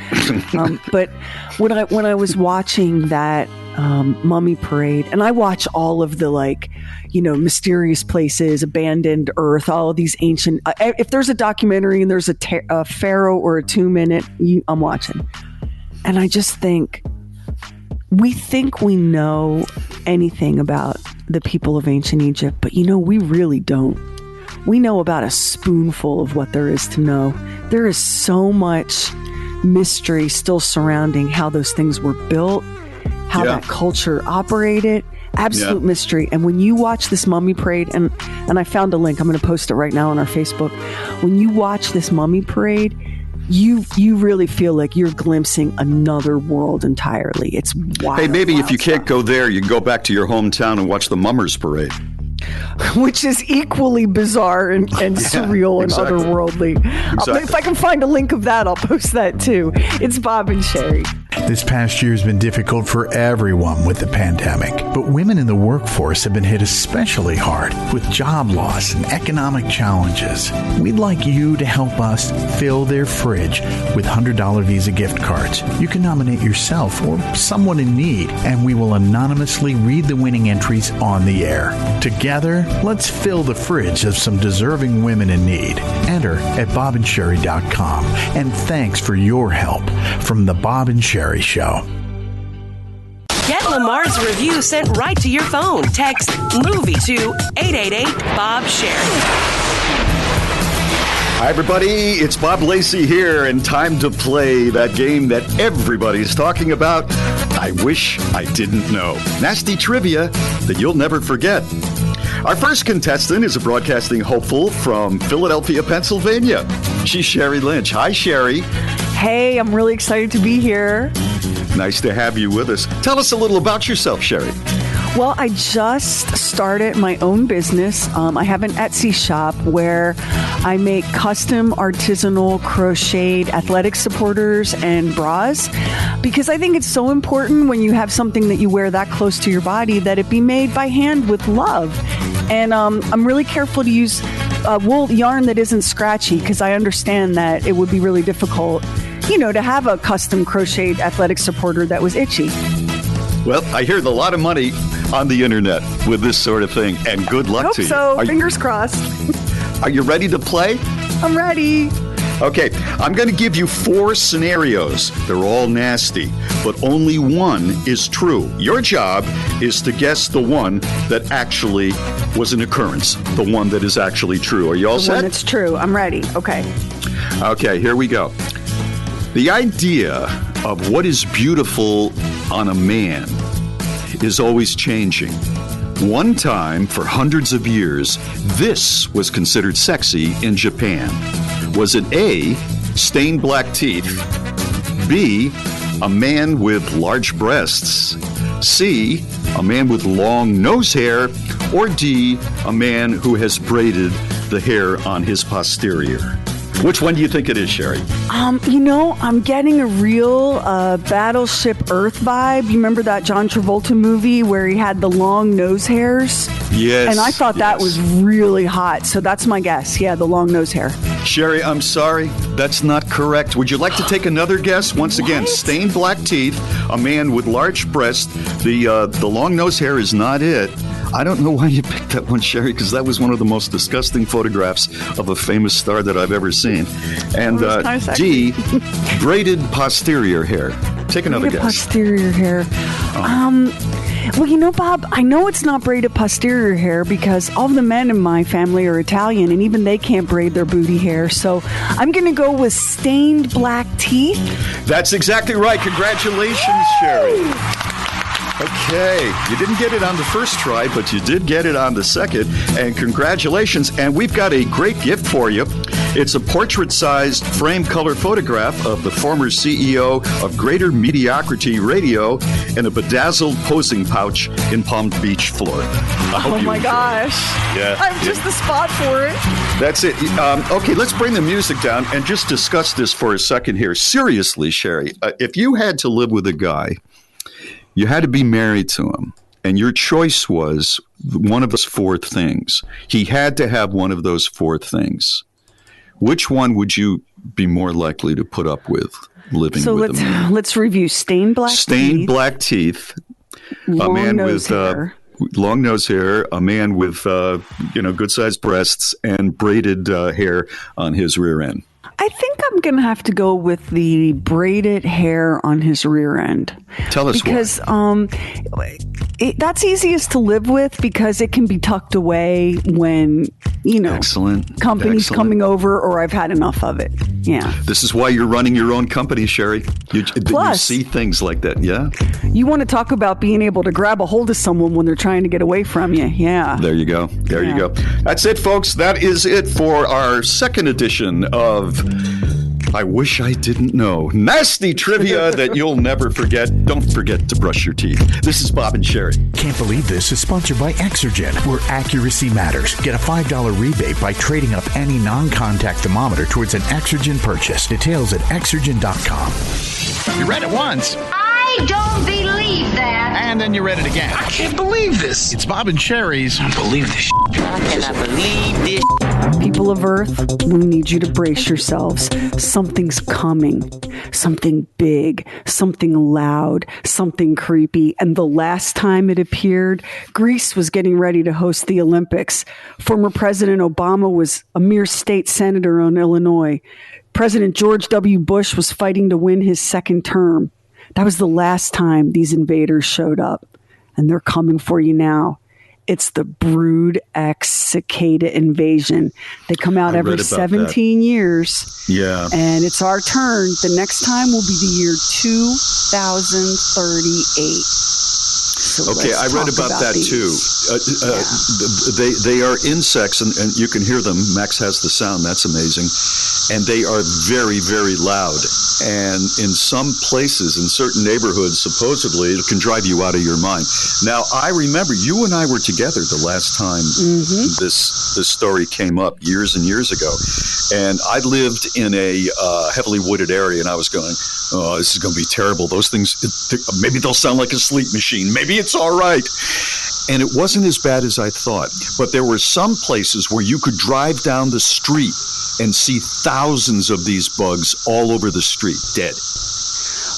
But when I was watching that mummy parade, and I watch all of the mysterious places, abandoned Earth, all of these ancient. If there's a documentary and there's a pharaoh or a tomb in it, I'm watching, and I just think. We think we know anything about the people of ancient Egypt, but we really don't. We know about a spoonful of what there is to know. There is so much mystery still surrounding how those things were built, how that culture operated. Absolute mystery. And when you watch this mummy parade, and I found a link, I'm going to post it right now on our Facebook. When you watch this mummy parade, you really feel like you're glimpsing another world entirely. It's wild. Hey, maybe if you can't go there, you can go back to your hometown and watch the Mummers Parade. Which is equally bizarre and surreal and otherworldly. Exactly. If I can find a link of that, I'll post that too. It's Bob and Sherry. This past year has been difficult for everyone with the pandemic, but women in the workforce have been hit especially hard with job loss and economic challenges. We'd like you to help us fill their fridge with $100 Visa gift cards. You can nominate yourself or someone in need, and we will anonymously read the winning entries on the air. Together, let's fill the fridge of some deserving women in need. Enter at bobandsherry.com. And thanks for your help from the Bob and Sherry Show. Get Lamar's review sent right to your phone. Text MOVIE to 888-BOB-SHERRY. Hi, everybody. It's Bob Lacey here, and time to play that game that everybody's talking about. I wish I didn't know. Nasty trivia that you'll never forget. Our first contestant is a broadcasting hopeful from Philadelphia, Pennsylvania. She's Sherry Lynch. Hi, Sherry. Hey, I'm really excited to be here. Nice to have you with us. Tell us a little about yourself, Sherry. Well, I just started my own business. I have an Etsy shop where I make custom artisanal crocheted athletic supporters and bras, because I think it's so important when you have something that you wear that close to your body that it be made by hand with love. And I'm really careful to use wool yarn that isn't scratchy, because I understand that it would be really difficult, to have a custom crocheted athletic supporter that was itchy. Well, I hear there's a lot of money on the internet with this sort of thing, and good luck to you. So, fingers crossed. Are you ready to play? I'm ready. Okay, I'm going to give you 4 scenarios. They're all nasty, but only one is true. Your job is to guess the one that actually was an occurrence, the one that is actually true. Are you all set? The one that's true. I'm ready. Okay. Okay, here we go. The idea of what is beautiful on a man is always changing. One time, for hundreds of years, this was considered sexy in Japan. Was it A, stained black teeth, B, a man with large breasts, C, a man with long nose hair, or D, a man who has braided the hair on his posterior? Which one do you think it is, Sherry? I'm getting a real Battleship Earth vibe. You remember that John Travolta movie where he had the long nose hairs? Yes. And I thought that was really hot. So that's my guess. Yeah, the long nose hair. Sherry, I'm sorry. That's not correct. Would you like to take another guess? Once again, stained black teeth, a man with large breasts. The long nose hair is not it. I don't know why you picked that one, Sherry, because that was one of the most disgusting photographs of a famous star that I've ever seen. And D, braided posterior hair. Take another guess. Posterior hair. Well, Bob, I know it's not braided posterior hair because all the men in my family are Italian, and even they can't braid their booty hair. So I'm going to go with stained black teeth. That's exactly right. Congratulations, Sherry. Okay, you didn't get it on the first try, but you did get it on the second, and congratulations. And we've got a great gift for you. It's a portrait-sized frame color photograph of the former CEO of Greater Mediocrity Radio in a bedazzled posing pouch in Palm Beach, Florida. Oh my gosh. Yeah. I'm just the spot for it. That's it. Okay, let's bring the music down and just discuss this for a second here. Seriously, Sherry, if you had to live with a guy, you had to be married to him, and your choice was one of those 4 things. He had to have one of those 4 things. Which one would you be more likely to put up with living with him? So let's review. Stained black teeth. A man with long nose hair, a man with good-sized breasts, and braided hair on his rear end. I think I'm going to have to go with the braided hair on his rear end. Tell us why. Because that's easiest to live with because it can be tucked away when, company's coming over or I've had enough of it. Yeah. This is why you're running your own company, Sherry. You see things like that, yeah? You want to talk about being able to grab a hold of someone when they're trying to get away from you. Yeah. There you go. You go. That's it, folks. That is it for our second edition of I Wish I Didn't Know. Nasty trivia that you'll never forget. Don't forget to brush your teeth. This is Bob and Sherry. Can't Believe This is sponsored by Exergen, where accuracy matters. Get a $5 rebate by trading up any non-contact thermometer towards an Exergen purchase. Details at Exergen.com. You read it once. I don't believe that. And then you read it again. I can't believe this. It's Bob and Sherry's. I don't believe this. I cannot believe this. People of Earth, we need you to brace yourselves. Something's coming. Something big, something loud, something creepy. And the last time it appeared, Greece was getting ready to host the Olympics. Former President Obama was a mere state senator in Illinois. President George W. Bush was fighting to win his second term. That was the last time these invaders showed up. And they're coming for you now. It's the Brood X cicada invasion. They come out every 17 years. Yeah. And it's our turn. The next time will be the year 2038. So okay, I read about that these. too. They are insects, and you can hear them. Max has the sound. That's amazing. And they are very, very loud. And in some places, in certain neighborhoods, supposedly, it can drive you out of your mind. Now, I remember you and I were together the last time this story came up years and years ago. And I lived in a heavily wooded area, and I was going, oh, this is going to be terrible. Those things, maybe they'll sound like a sleep machine. Maybe it's all right. And it wasn't as bad as I thought. But there were some places where you could drive down the street and see thousands of these bugs all over the street, dead.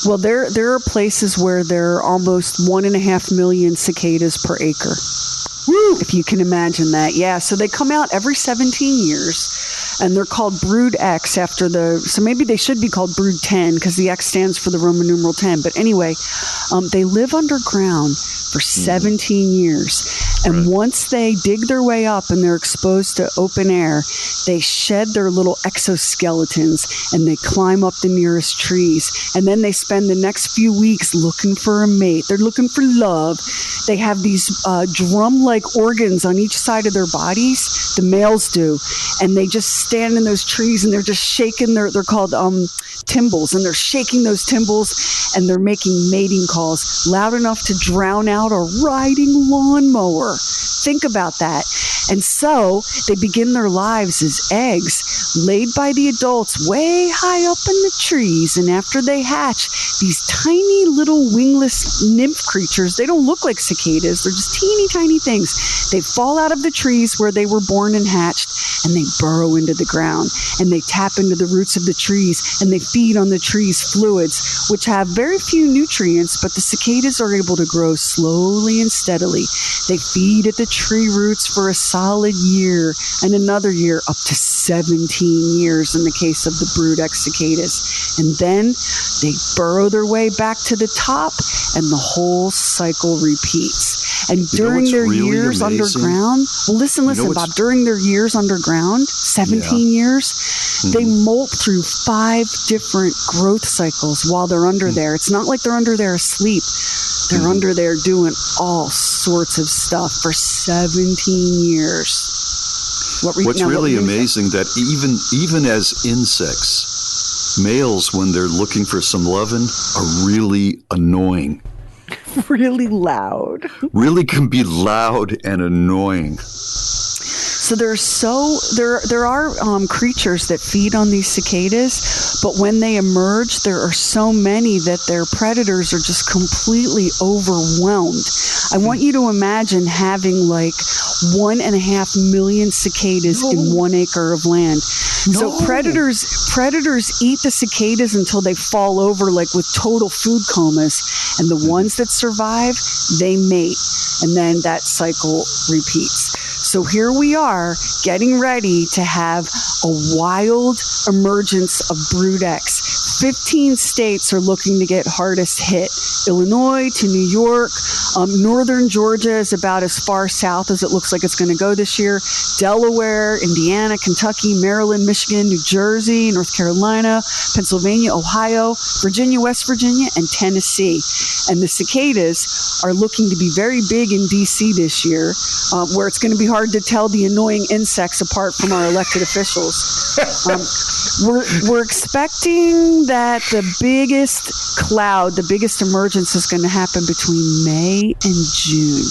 Well, there are places where there are almost 1.5 million cicadas per acre. Woo! If you can imagine that. Yeah, so they come out every 17 years, and they're called Brood X after so maybe they should be called Brood 10 because the X stands for the Roman numeral 10. But anyway, they live underground for 17 years. And once they dig their way up and they're exposed to open air, they shed their little exoskeletons and they climb up the nearest trees. And then they spend the next few weeks looking for a mate. They're looking for love. They have these drum-like organs on each side of their bodies. The males do. And they just stand in those trees and they're just shaking they're called timbals. And they're shaking those timbals and they're making mating calls loud enough to drown out a riding lawnmower. Think about that. And so they begin their lives as eggs laid by the adults way high up in the trees. And after they hatch, these tiny little wingless nymph creatures, they don't look like cicadas. They're just teeny tiny things. They fall out of the trees where they were born and hatched, and they burrow into the ground. And they tap into the roots of the trees, and they feed on the tree's fluids, which have very few nutrients, but the cicadas are able to grow slowly and steadily. They feed at the tree roots for a solid year, and another year, up to 17 years in the case of the Brood X cicadas. And then they burrow their way back to the top, and the whole cycle repeats. And during their years underground, well, listen, Bob, during their years underground, 17 years, they molt through 5 different growth cycles while they're under there. It's not like they're under there asleep. They're under there doing all sorts of stuff for 17 years. What's really amazing that even as insects, males, when they're looking for some loving, are really annoying. Really loud. Really can be loud and annoying. So there are creatures that feed on these cicadas, but when they emerge, there are so many that their predators are just completely overwhelmed. I want you to imagine having like 1.5 million cicadas in 1 acre of land. So predators eat the cicadas until they fall over, like with total food comas, and the ones that survive, they mate, and then that cycle repeats. So here we are getting ready to have a wild emergence of Brood X. 15 states are looking to get hardest hit. Illinois to New York. Northern Georgia is about as far south as it looks like it's going to go this year. Delaware, Indiana, Kentucky, Maryland, Michigan, New Jersey, North Carolina, Pennsylvania, Ohio, Virginia, West Virginia, and Tennessee. And the cicadas are looking to be very big in D.C. this year, where it's going to be hard to tell the annoying insects apart from our elected officials. We're expecting that the biggest cloud, the biggest emergence is going to happen between May and June.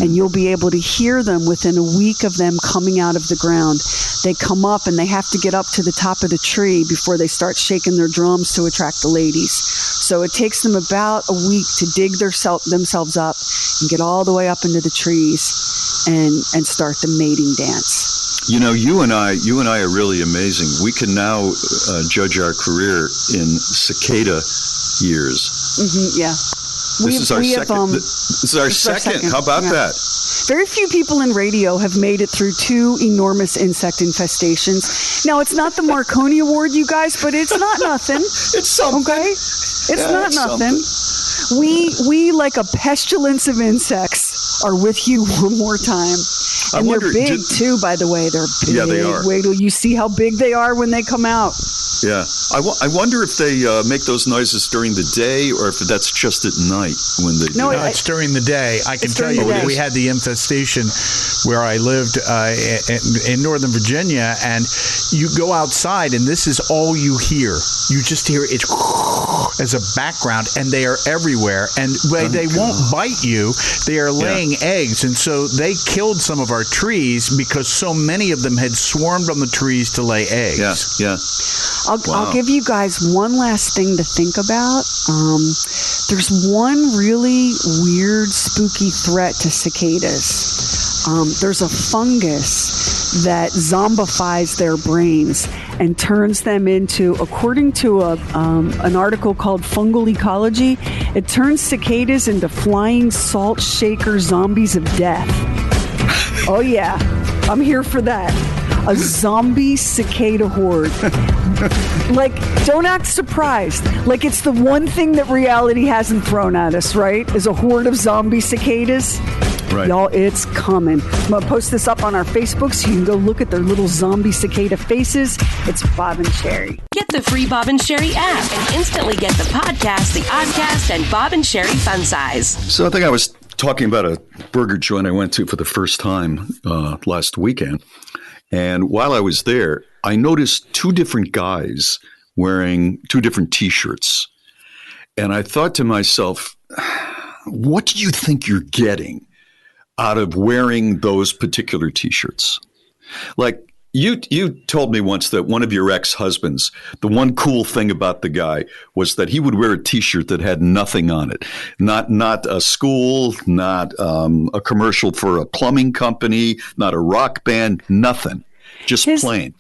And you'll be able to hear them within a week of them coming out of the ground. They come up and they have to get up to the top of the tree before they start shaking their drums to attract the ladies. So it takes them about a week to dig themselves up and get all the way up into the trees and start the mating dance. You know, you and I are really amazing. We can now judge our career in cicada years. Yeah. This is our second. How about that? Very few people in radio have made it through 2 enormous insect infestations. Now, it's not the Marconi Award, you guys, but it's not nothing. It's something. Okay? It's not nothing. We, like a pestilence of insects, are with you one more time. And they're big, too, by the way. They're big. Yeah, they are. Wait till you see how big they are when they come out. Yeah. I wonder if they make those noises during the day or if that's just at night when they No, it's during the day. I can tell you, we had the infestation where I lived in Northern Virginia, and you go outside, and this is all you hear. You just hear it as a background, and they are everywhere. And they won't bite you. They are laying eggs. And so they killed some of our trees because so many of them had swarmed on the trees to lay eggs. Yeah. I'll give you guys one last thing to think about. There's one really weird, spooky threat to cicadas. There's a fungus that zombifies their brains and turns them into, according to an article called Fungal Ecology, it turns cicadas into flying salt shaker zombies of death. Oh, yeah. I'm here for that. A zombie cicada horde. Like, don't act surprised. Like, it's the one thing that reality hasn't thrown at us, right? Is a horde of zombie cicadas. Right. Y'all, it's coming. I'm going to post this up on our Facebook so you can go look at their little zombie cicada faces. It's Bob and Sherry. Get the free Bob and Sherry app and instantly get the podcast, the Oddcast, and Bob and Sherry Fun Size. So I think I was talking about a burger joint I went to for the first time last weekend. And while I was there, I noticed two different guys wearing two different T-shirts. And I thought to myself, what do you think you're getting out of wearing those particular T-shirts? Like, you told me once that one of your ex-husbands, the one cool thing about the guy was that he would wear a T-shirt that had nothing on it. Not a school, not a commercial for a plumbing company, not a rock band, nothing. Just plain.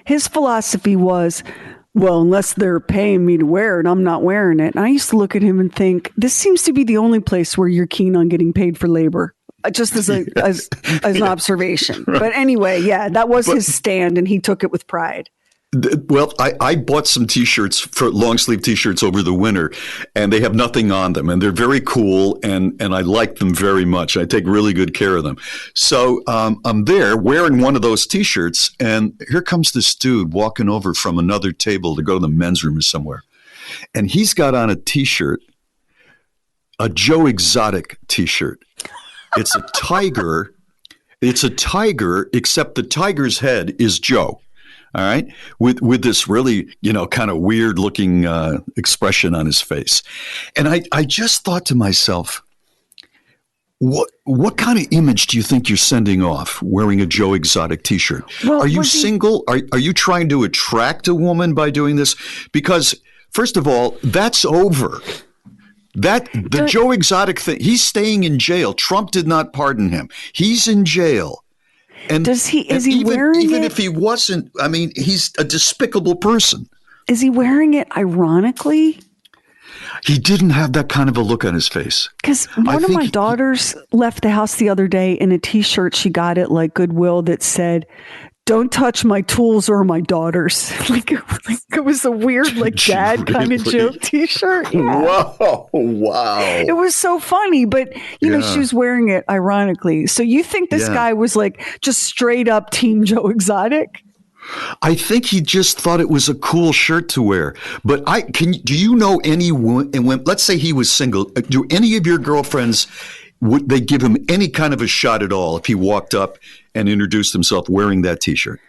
His philosophy was, well, unless they're paying me to wear it, I'm not wearing it. And I used to look at him and think, this seems to be the only place where you're keen on getting paid for labor. Just as an observation. Right. But anyway, that was his stand, and he took it with pride. Well, I bought some T-shirts, for long sleeve T-shirts over the winter, and they have nothing on them, and they're very cool, and I like them very much. I take really good care of them. So I'm there wearing one of those T-shirts, and here comes this dude walking over from another table to go to the men's room or somewhere, and he's got on a T-shirt, a Joe Exotic T-shirt. It's a tiger. It's a tiger, except the tiger's head is Joe. All right, with this really, kind of weird looking expression on his face. And I just thought to myself, what kind of image do you think you're sending off wearing a Joe Exotic T-shirt? Well, are you single? Are you trying to attract a woman by doing this? Because first of all, that's over. The Joe Exotic thing, he's staying in jail. Trump did not pardon him. He's in jail. And is he wearing it? Even if he wasn't, I mean, he's a despicable person. Is he wearing it ironically? He didn't have that kind of a look on his face. Because one of my daughters left the house the other day in a T-shirt she got at like Goodwill that said, "Don't touch my tools or my daughters." Like it was a weird, like, dad kind of joke T-shirt. Yeah. Whoa, wow. It was so funny, but you know, she was wearing it ironically. So you think this guy was like just straight up Team Joe Exotic? I think he just thought it was a cool shirt to wear. But do you know any women, let's say he was single, do any of your girlfriends, would they give him any kind of a shot at all if he walked up and introduced himself wearing that T-shirt?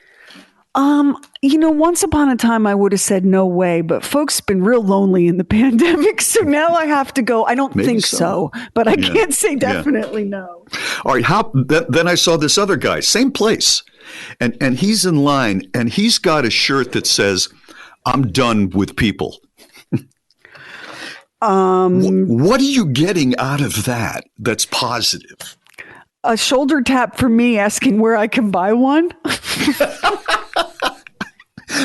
Once upon a time I would have said no way, but folks have been real lonely in the pandemic. So now I have to go. I don't think so, but I can't say definitely no. All right. Then I saw this other guy, same place. And he's in line and he's got a shirt that says, "I'm done with people." What are you getting out of that that's positive? A shoulder tap for me asking where I can buy one.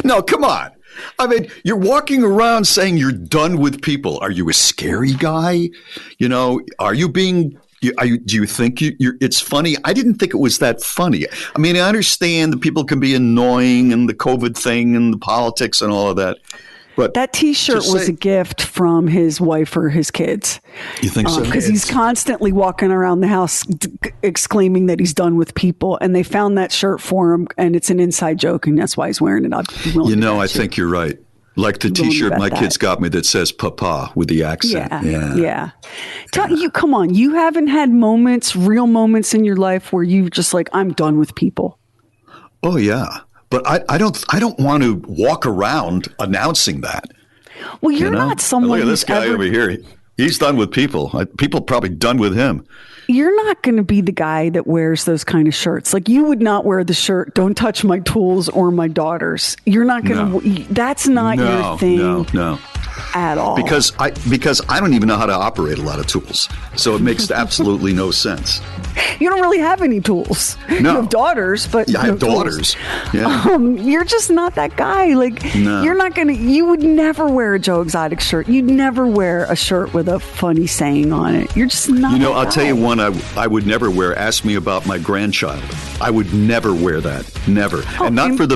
No, come on. I mean, you're walking around saying you're done with people. Are you a scary guy? Are you being... do you think it's funny? I didn't think it was that funny. I mean, I understand that people can be annoying and the COVID thing and the politics and all of that. But that T-shirt was a gift from his wife or his kids. You think so? Because he's constantly walking around the house exclaiming that he's done with people. And they found that shirt for him. And it's an inside joke. And that's why he's wearing it. I think you're right. Like the T-shirt my kids got me that says "Papa" with the accent. Yeah. Come on. You haven't had real moments in your life where you just like, I'm done with people. Oh yeah, but I don't want to walk around announcing that. Well, you're not someone. Look at this guy over here. He's done with people. People probably done with him. You're not going to be the guy that wears those kind of shirts. Like you would not wear the shirt, "Don't touch my tools or my daughters." You're not going to. That's not your thing. No. At all. Because I don't even know how to operate a lot of tools. So it makes absolutely no sense. You don't really have any tools. No. You have daughters, but I have daughters. Yeah. You're just not that guy. Like you're not going to, you would never wear a Joe Exotic shirt. You'd never wear a shirt with a funny saying on it. You're just not that I'll guy. tell you one I would never wear. Ask me about my grandchild. I would never wear that. Never. And not for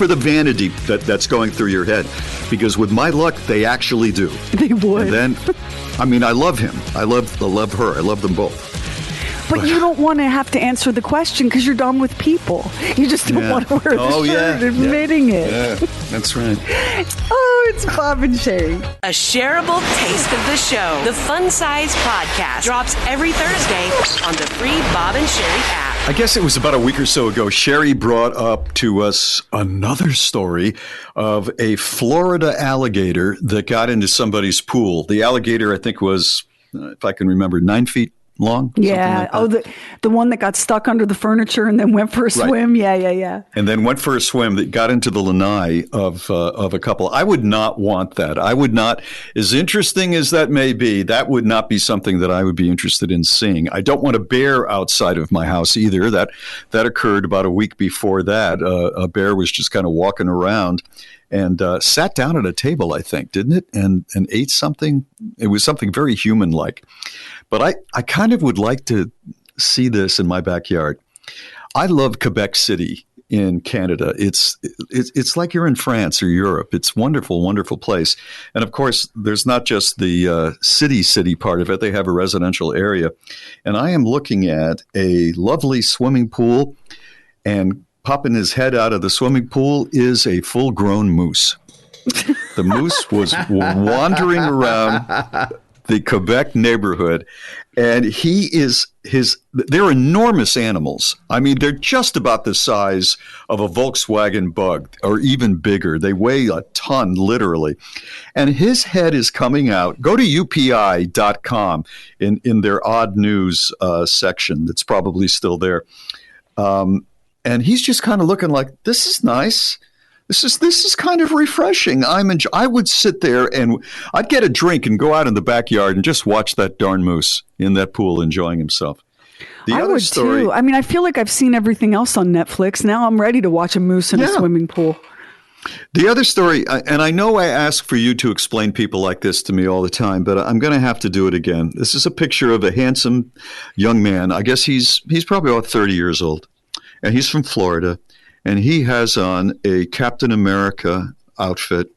the vanity that's going through your head. Because with my luck, they actually do. They would. And then, I love him. I love her. I love them both. But you don't want to have to answer the question because you're done with people. You just don't want to wear the shirt admitting it. Yeah, that's right. Oh, it's Bob and Sherry. A shareable taste of the show. The Fun Size Podcast drops every Thursday on the free Bob and Sherry app. I guess it was about a week or so ago, Sherry brought up to us another story of a Florida alligator that got into somebody's pool. The alligator, I think, was, if I can remember, 9 feet long. Yeah. Like the one that got stuck under the furniture and then went for a swim. Yeah. And then went for a swim that got into the lanai of a couple. I would not want that. I would not, as interesting as that may be, that would not be something that I would be interested in seeing. I don't want a bear outside of my house either. That occurred about a week before that. A bear was just kind of walking around and sat down at a table, I think, didn't it? And ate something. It was something very human-like. But I kind of would like to see this in my backyard. I love Quebec City in Canada. It's like you're in France or Europe. It's wonderful, wonderful place. And of course, there's not just the city part of it. They have a residential area. And I am looking at a lovely swimming pool, and popping his head out of the swimming pool is a full-grown moose. The moose was wandering around the Quebec neighborhood, and they're enormous animals. I mean, they're just about the size of a Volkswagen Bug, or even bigger. They weigh a ton, literally. And his head is coming out. Go to upi.com in their odd news section that's probably still there. And he's just kind of looking like, this is nice. This is kind of refreshing. I would sit there and I'd get a drink and go out in the backyard and just watch that darn moose in that pool enjoying himself. I would too. I mean, I feel like I've seen everything else on Netflix. Now I'm ready to watch a moose in a swimming pool. The other story, and I know I ask for you to explain people like this to me all the time, but I'm going to have to do it again. This is a picture of a handsome young man. I guess he's probably about 30 years old, and he's from Florida. And he has on a Captain America outfit,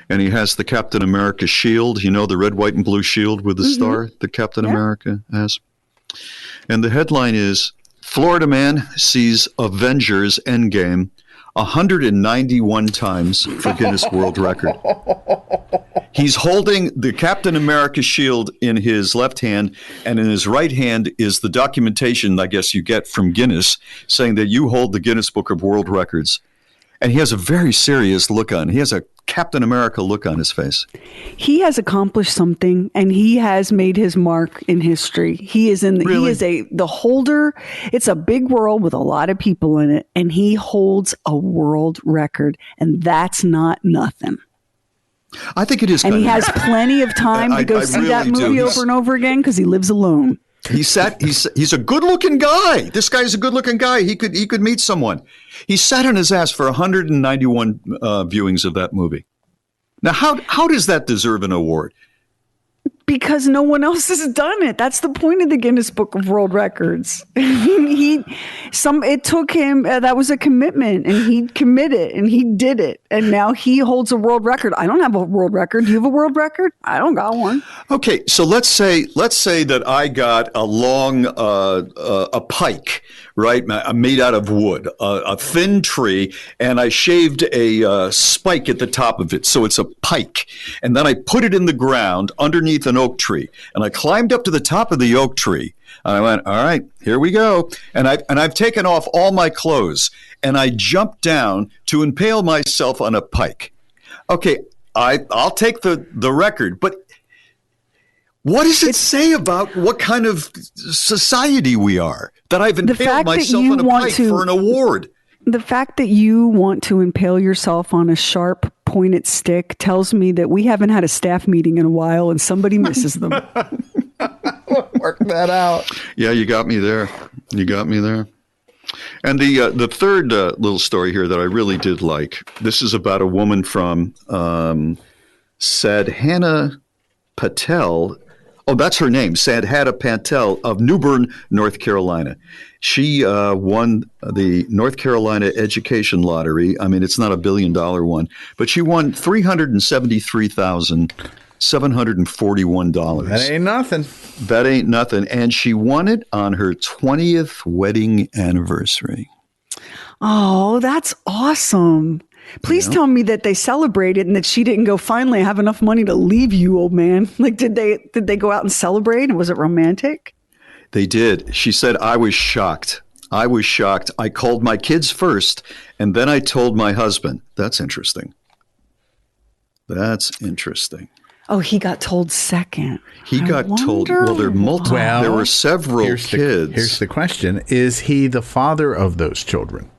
and he has the Captain America shield, the red, white, and blue shield with the star that Captain America has. And the headline is, Florida man sees Avengers Endgame 191 times for Guinness World Record. He's holding the Captain America shield in his left hand, and in his right hand is the documentation, I guess, you get from Guinness, saying that you hold the Guinness Book of World Records. And he has a very serious look on. He has a Captain America look on his face. He has accomplished something, and he has made his mark in history. He is the holder. It's a big world with a lot of people in it, and he holds a world record, and that's not nothing. I think it is. And he has plenty of time to go see that movie over and over again because he lives alone. He's a good-looking guy. This guy is a good-looking guy. He could meet someone. He sat on his ass for 191 viewings of that movie. Now, how does that deserve an award? Because no one else has done it. That's the point of the Guinness Book of World Records. It took him, that was a commitment, and he committed and he did it. And now he holds a world record. I don't have a world record. Do you have a world record? I don't got one. Okay. So let's say that I got a long, a pike, right? Made out of wood, a thin tree, and I shaved a spike at the top of it. So it's a pike. And then I put it in the ground underneath an oak tree. And I climbed up to the top of the oak tree. And I went, all right, here we go. And I've taken off all my clothes. And I jumped down to impale myself on a pike. Okay, I'll take the record. But what does it say about what kind of society we are? That I've impaled myself on a pike for an award. The fact that you want to impale yourself on a sharp, pointed stick tells me that we haven't had a staff meeting in a while and somebody misses them. Work that out. Yeah, you got me there. And the third little story here that I really did like, this is about a woman from Sadhana Patel. Oh, that's her name, Sadhana Patel of New Bern, North Carolina. She won the North Carolina Education Lottery. I mean, it's not $1 billion one, but she won $373,741. That ain't nothing. And she won it on her 20th wedding anniversary. Oh, that's awesome. Please tell me that they celebrated and that she didn't go, finally, I have enough money to leave you, old man. Like, did they go out and celebrate? Was it romantic? They did. She said, I was shocked. I called my kids first, and then I told my husband. That's interesting. Oh, he got told second. He got told, well, there were several kids. Here's the question. Is he the father of those children?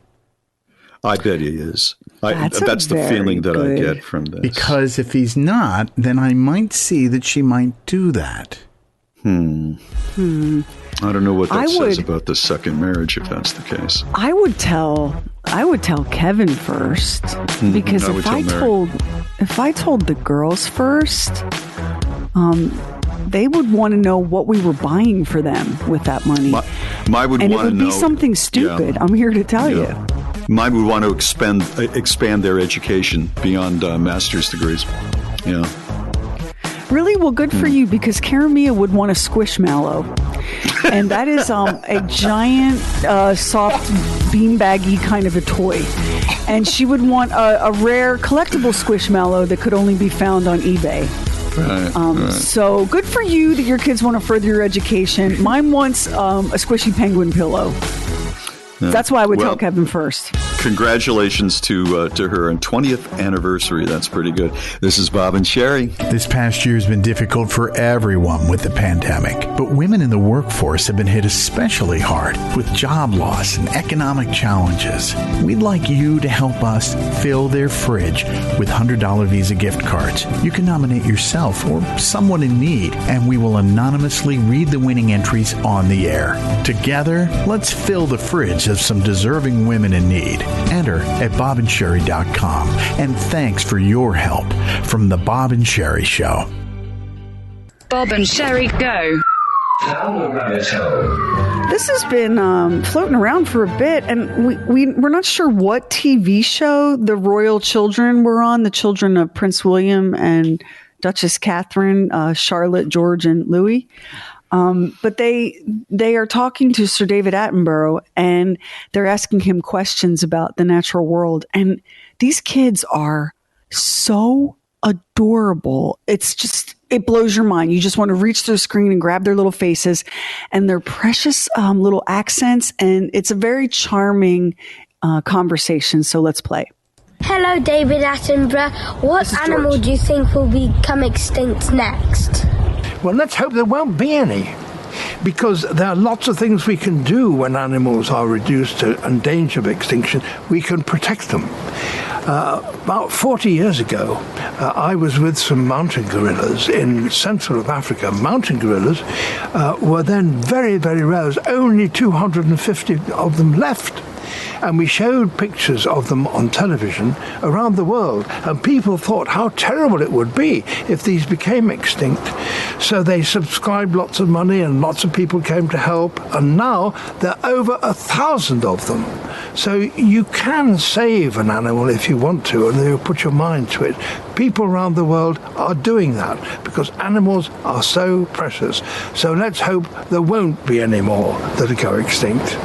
I bet he is. That's the feeling that I get from this. Because if he's not, then I might see that she might do that. I don't know what that says about the second marriage, if that's the case. I would tell Kevin first, because if I told the girls first, they would want to know what we were buying for them with that money. And it would be something stupid. Yeah. I'm here to tell you. Mine would want to expand their education beyond master's degrees. Yeah. Really? Well, good for you, because Karamia would want a squishmallow. And that is a giant, soft, beanbaggy kind of a toy. And she would want a rare collectible squishmallow that could only be found on eBay. Right. So good for you that your kids want to further your education. Mine wants a squishy penguin pillow. Yeah. That's why I would tell Kevin first. Congratulations to her on 20th anniversary. That's pretty good. This is Bob and Sherry. This past year has been difficult for everyone with the pandemic, but women in the workforce have been hit especially hard with job loss and economic challenges. We'd like you to help us fill their fridge with $100 Visa gift cards. You can nominate yourself or someone in need, and we will anonymously read the winning entries on the air. Together, let's fill the fridge of some deserving women in need. Enter at bobandsherry.com. And thanks for your help from The Bob and Sherry Show. Bob and Sherry Go. This has been floating around for a bit, and we're not sure what TV show the royal children were on, the children of Prince William and Duchess Catherine, Charlotte, George, and Louis. But they are talking to Sir David Attenborough, and they're asking him questions about the natural world. And these kids are so adorable. It blows your mind. You just want to reach through the screen and grab their little faces and their precious little accents. And it's a very charming conversation. So let's play. Hello, David Attenborough. What animal do you think will become extinct next? Well, let's hope there won't be any, because there are lots of things we can do when animals are reduced to and danger of extinction. We can protect them. About 40 years ago, I was with some mountain gorillas in central of Africa. Mountain gorillas were then very, very rare. There's only 250 of them left. And we showed pictures of them on television around the world, and people thought how terrible it would be if these became extinct. So they subscribed lots of money, and lots of people came to help, and now there are over 1,000 of them. So you can save an animal if you want to, and you put your mind to it. People around the world are doing that because animals are so precious. So let's hope there won't be any more that go extinct.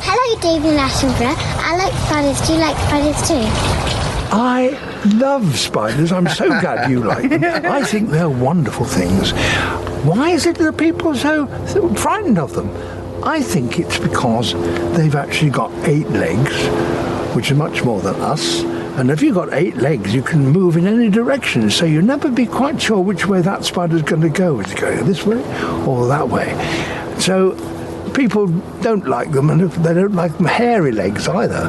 Hello, David Attenborough. I like spiders. Do you like spiders too? I love spiders. I'm so glad you like them. I think they're wonderful things. Why is it that people are so frightened of them? I think it's because they've actually got 8 legs, which is much more than us. And if you've got 8 legs, you can move in any direction. So you'll never be quite sure which way that spider's going to go. Is it going this way or that way? So people don't like them, and they don't like them hairy legs either.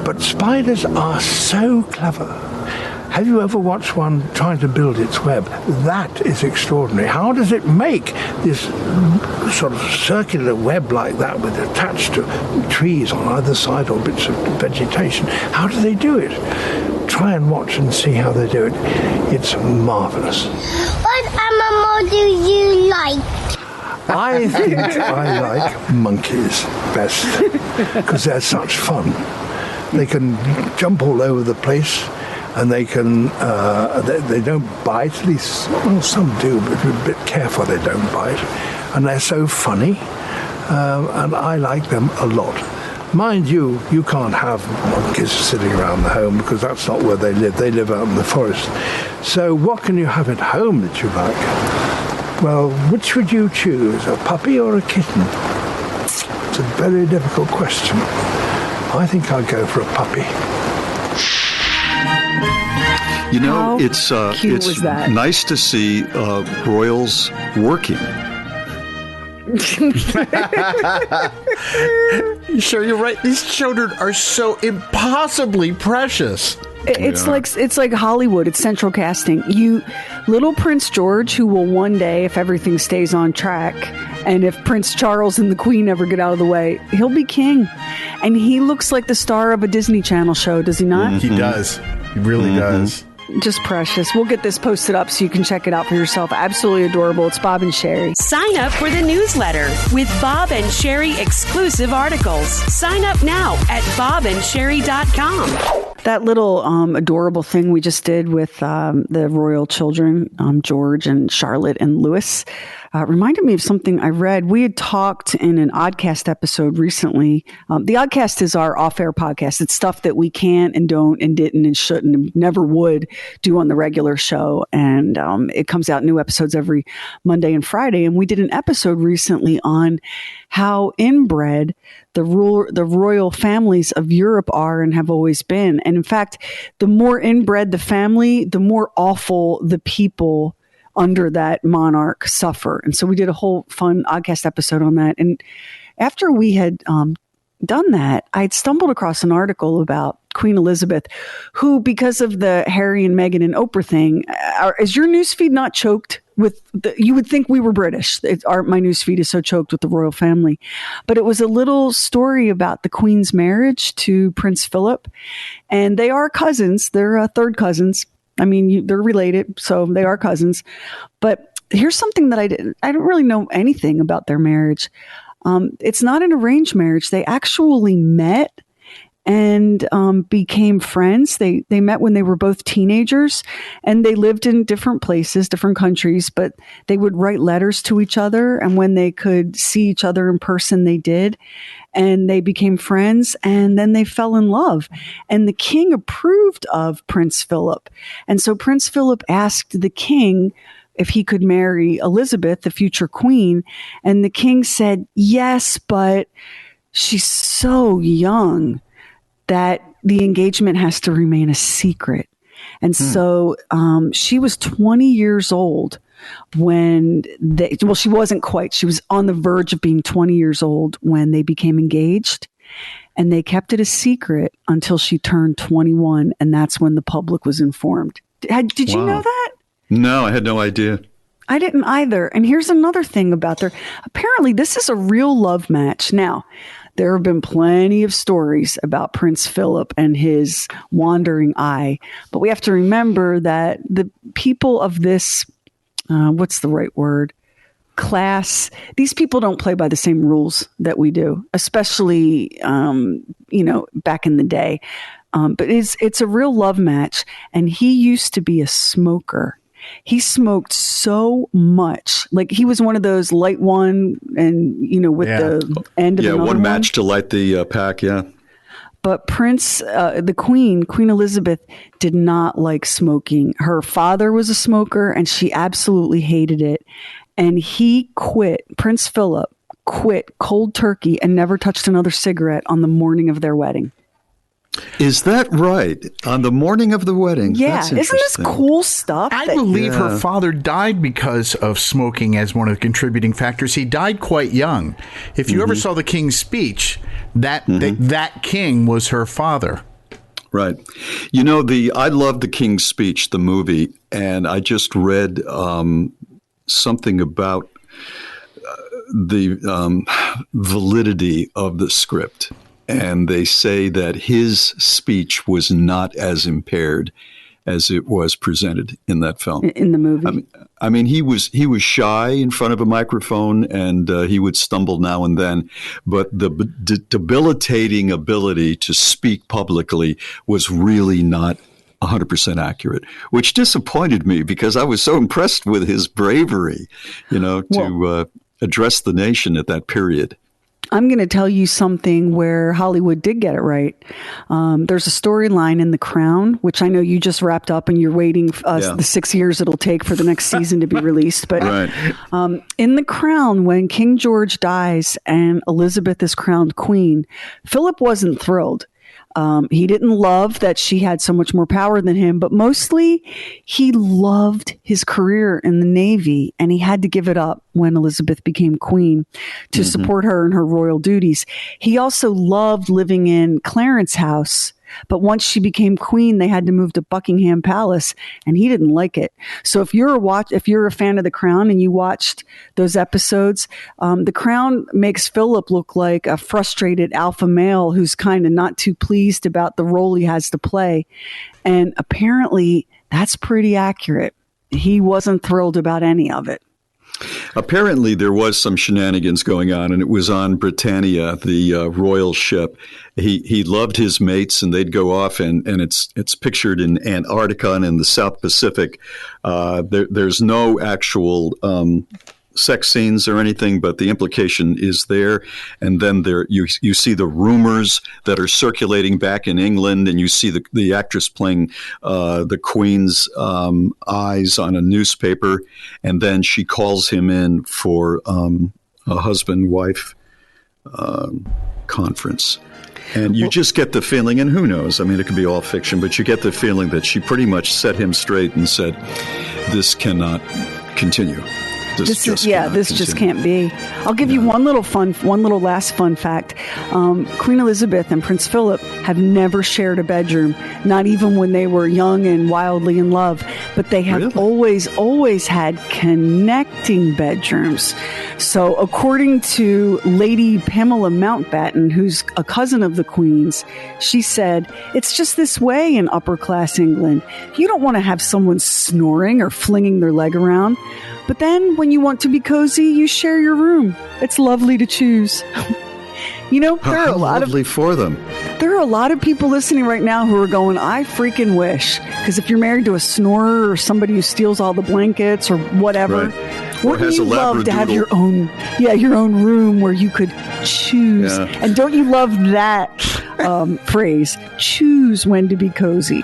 But spiders are so clever. Have you ever watched one trying to build its web? That is extraordinary. How does it make this sort of circular web like that with attached to trees on either side or bits of vegetation? How do they do it? Try and watch and see how they do it. It's marvelous. What animal do you like? I think I like monkeys best because they're such fun. They can jump all over the place. And they can, they don't bite, at least, well, some do, but we're a bit careful they don't bite. And they're so funny, and I like them a lot. Mind you, you can't have monkeys sitting around the home because that's not where they live. They live out in the forest. So what can you have at home that you like? Well, which would you choose, a puppy or a kitten? It's a very difficult question. I think I'd go for a puppy. You know, it's nice to see royals working. Sure, you're right. These children are so impossibly precious. It's like Hollywood. It's central casting. Little Prince George, who will one day, if everything stays on track, and if Prince Charles and the Queen ever get out of the way, he'll be king. And he looks like the star of a Disney Channel show, does he not? Mm-hmm. He does. He really does. Just precious. We'll get this posted up so you can check it out for yourself. Absolutely adorable. It's Bob and Sherry. Sign up for the newsletter with Bob and Sherry exclusive articles. Sign up now at bobandsherry.com. That little adorable thing we just did with the royal children, George and Charlotte and Louis, reminded me of something I read. We had talked in an Oddcast episode recently. The Oddcast is our off-air podcast. It's stuff that we can't and don't and didn't and shouldn't and never would do on the regular show. And it comes out new episodes every Monday and Friday. And we did an episode recently on how inbred the royal families of Europe are and have always been. And in fact, the more inbred the family, the more awful the people under that monarch suffer. And so we did a whole fun Oddcast episode on that. And after we had done that, I'd stumbled across an article about Queen Elizabeth, who, because of the Harry and Meghan and Oprah thing, is your newsfeed not choked with you would think we were British. My newsfeed is so choked with the royal family. But it was a little story about the Queen's marriage to Prince Philip. And they are cousins. They're third cousins. I mean, they're related, so they are cousins. But here's something that I don't really know anything about their marriage. It's not an arranged marriage. They actually met and became friends. They met when they were both teenagers, and they lived in different places, different countries, but they would write letters to each other. And when they could see each other in person, they did. And they became friends, and then they fell in love. And the king approved of Prince Philip. And so Prince Philip asked the king if he could marry Elizabeth, the future queen. And the king said, yes, but she's so young that the engagement has to remain a secret. And so she was 20 years old when she wasn't quite. She was on the verge of being 20 years old when they became engaged. And they kept it a secret until she turned 21. And that's when the public was informed. Did you know that? No, I had no idea. I didn't either. And here's another thing about apparently this is a real love match. Now, there have been plenty of stories about Prince Philip and his wandering eye. But we have to remember that the people of this, what's the right word? Class, these people don't play by the same rules that we do, especially, back in the day. But it's a real love match. And he used to be a smoker. He smoked so much. Like he was one of those light one and, with the end of another one match to light the pack. Yeah. But the Queen Elizabeth, did not like smoking. Her father was a smoker and she absolutely hated it. And he quit, Prince Philip quit cold turkey and never touched another cigarette on the morning of their wedding. Is that right? On the morning of the wedding? Yeah. That's isn't this cool stuff? I believe her father died because of smoking as one of the contributing factors. He died quite young. If you ever saw the King's Speech, that king was her father. Right. I love the King's Speech, the movie, and I just read something about the validity of the script. And they say that his speech was not as impaired as it was presented in that film. In the movie. I mean, he was shy in front of a microphone and he would stumble now and then. But the debilitating ability to speak publicly was really not 100% accurate, which disappointed me because I was so impressed with his bravery, to address the nation at that period. I'm going to tell you something where Hollywood did get it right. There's a storyline in The Crown, which I know you just wrapped up and you're waiting the 6 years it'll take for the next season to be released. But in The Crown, when King George dies and Elizabeth is crowned queen, Philip wasn't thrilled. He didn't love that she had so much more power than him, but mostly he loved his career in the Navy, and he had to give it up when Elizabeth became queen to support her in her royal duties. He also loved living in Clarence House, but once she became queen, they had to move to Buckingham Palace, and he didn't like it. So if you're a fan of The Crown and you watched those episodes, The Crown makes Philip look like a frustrated alpha male who's kind of not too pleased about the role he has to play. And apparently that's pretty accurate. He wasn't thrilled about any of it. Apparently, there was some shenanigans going on, and it was on Britannia, the royal ship. He loved his mates, and they'd go off, and it's pictured in Antarctica and in the South Pacific. There's no actual sex scenes or anything, but the implication is there. And then you see the rumors that are circulating back in England, and you see the actress playing the Queen's eyes on a newspaper, and then she calls him in for a husband-wife conference. And you just get the feeling, and who knows, I mean, it could be all fiction, but you get the feeling that she pretty much set him straight and said, this cannot continue. This just can't be. I'll give you one little last fun fact. Queen Elizabeth and Prince Philip have never shared a bedroom, not even when they were young and wildly in love. But they have always had connecting bedrooms. So according to Lady Pamela Mountbatten, who's a cousin of the Queen's, she said, it's just this way in upper class England. You don't want to have someone snoring or flinging their leg around. But then when you want to be cozy, you share your room. It's lovely to choose. There are a lot There are a lot of people listening right now who are going, I freaking wish. Because if you're married to a snorer or somebody who steals all the blankets or whatever, wouldn't you love to have your own room where you could choose? Yeah. And don't you love that phrase? Choose when to be cozy.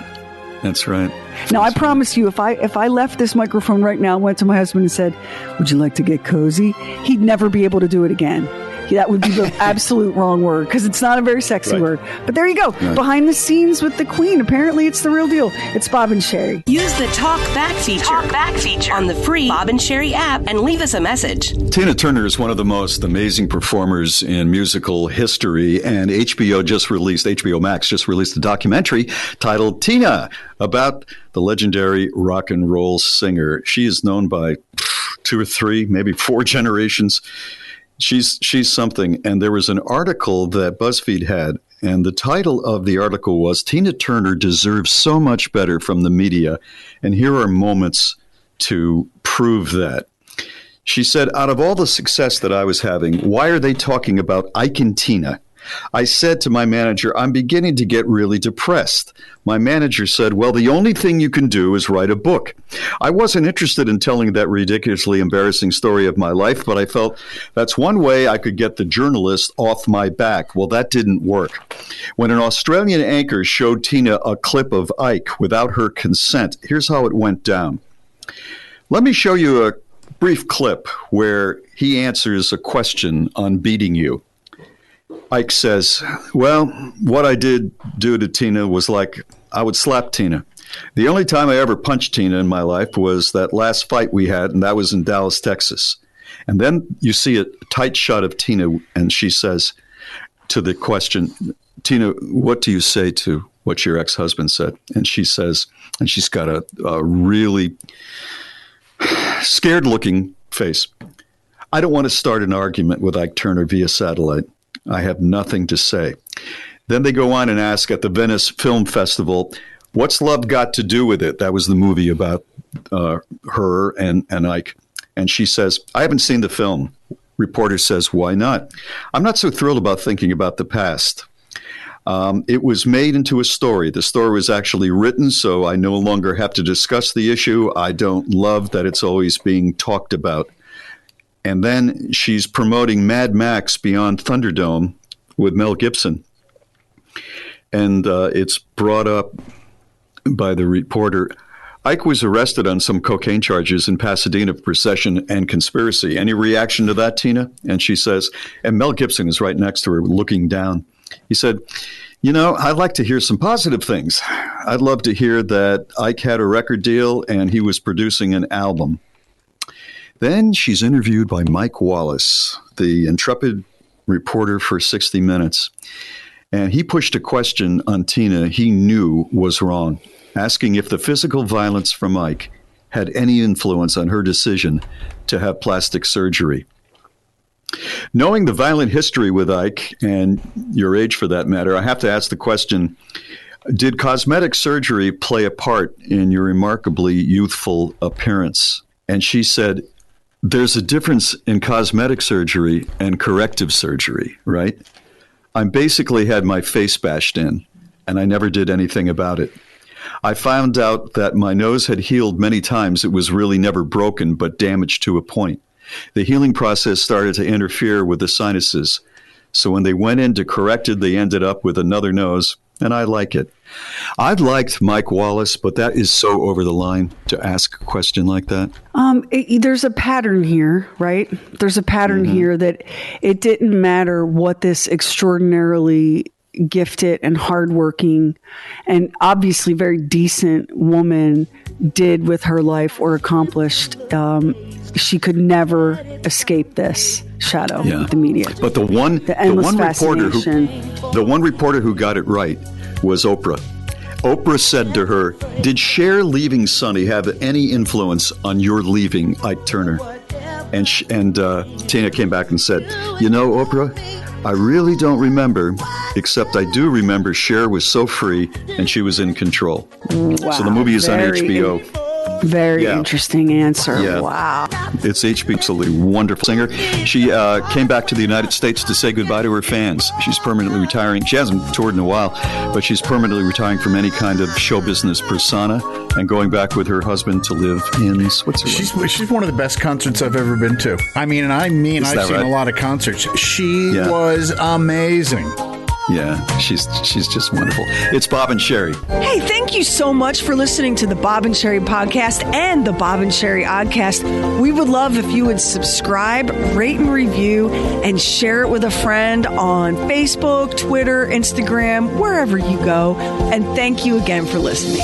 That's right. Now, I promise you, if I left this microphone right now and went to my husband and said, would you like to get cozy? He'd never be able to do it again. That would be the absolute wrong word because it's not a very sexy word. But there you go. Right. Behind the scenes with the Queen. Apparently, it's the real deal. It's Bob and Sherry. Use the Talk Back feature on the free Bob and Sherry app and leave us a message. Tina Turner is one of the most amazing performers in musical history, and HBO Max just released a documentary titled Tina about the legendary rock and roll singer. She is known by 2 or 3, maybe 4 generations. She's something. And there was an article that BuzzFeed had, and the title of the article was Tina Turner Deserves So Much Better from the Media. And here are moments to prove that. She said, out of all the success that I was having, why are they talking about Ike and Tina? I said to my manager, I'm beginning to get really depressed. My manager said, well, the only thing you can do is write a book. I wasn't interested in telling that ridiculously embarrassing story of my life, but I felt that's one way I could get the journalist off my back. Well, that didn't work. When an Australian anchor showed Tina a clip of Ike without her consent, here's how it went down. Let me show you a brief clip where he answers a question on beating you. Ike says, well, what I did do to Tina was like I would slap Tina. The only time I ever punched Tina in my life was that last fight we had, and that was in Dallas, Texas. And then you see a tight shot of Tina, and she says to the question, Tina, what do you say to what your ex-husband said? And she says, and she's got a really scared-looking face. I don't want to start an argument with Ike Turner via satellite. I have nothing to say. Then they go on and ask at the Venice Film Festival, what's love got to do with it? That was the movie about her and Ike. And she says, I haven't seen the film. Reporter says, why not? I'm not so thrilled about thinking about the past. It was made into a story. The story was actually written, so I no longer have to discuss the issue. I don't love that it's always being talked about. And then she's promoting Mad Max Beyond Thunderdome with Mel Gibson. And it's brought up by the reporter. Ike was arrested on some cocaine charges in Pasadena for possession and conspiracy. Any reaction to that, Tina? And she says, and Mel Gibson is right next to her looking down. He said, you know, I'd like to hear some positive things. I'd love to hear that Ike had a record deal and he was producing an album. Then she's interviewed by Mike Wallace, the intrepid reporter for 60 Minutes. And he pushed a question on Tina he knew was wrong, asking if the physical violence from Ike had any influence on her decision to have plastic surgery. Knowing the violent history with Ike, and your age for that matter, I have to ask the question, did cosmetic surgery play a part in your remarkably youthful appearance? And she said, there's a difference in cosmetic surgery and corrective surgery, right? I basically had my face bashed in, and I never did anything about it. I found out that my nose had healed many times. It was really never broken, but damaged to a point. The healing process started to interfere with the sinuses. So when they went in to correct it, they ended up with another nose, and I like it. I've liked Mike Wallace, but that is so over the line to ask a question like that. There's a pattern here, right? There's a pattern here that it didn't matter what this extraordinarily gifted and hardworking and obviously very decent woman did with her life or accomplished. She could never escape this shadow of the media. But the one reporter who got it right was Oprah. Oprah said to her, did Cher leaving Sonny have any influence on your leaving Ike Turner? And Tina came back and said, you know, Oprah, I really don't remember, except I do remember Cher was so free and she was in control. Wow, so the movie is on HBO. Very interesting answer. Yeah. Wow. It's HBO, absolutely wonderful singer. She came back to the United States to say goodbye to her fans. She's permanently retiring. She hasn't toured in a while, but she's permanently retiring from any kind of show business persona and going back with her husband to live in Switzerland. She's one of the best concerts I've ever been to. I've seen a lot of concerts. She was amazing. Yeah, she's just wonderful. It's Bob and Sherry. Hey, thank you so much for listening to the Bob and Sherry podcast and the Bob and Sherry Oddcast. We would love if you would subscribe, rate and review, and share it with a friend on Facebook, Twitter, Instagram, wherever you go. And thank you again for listening.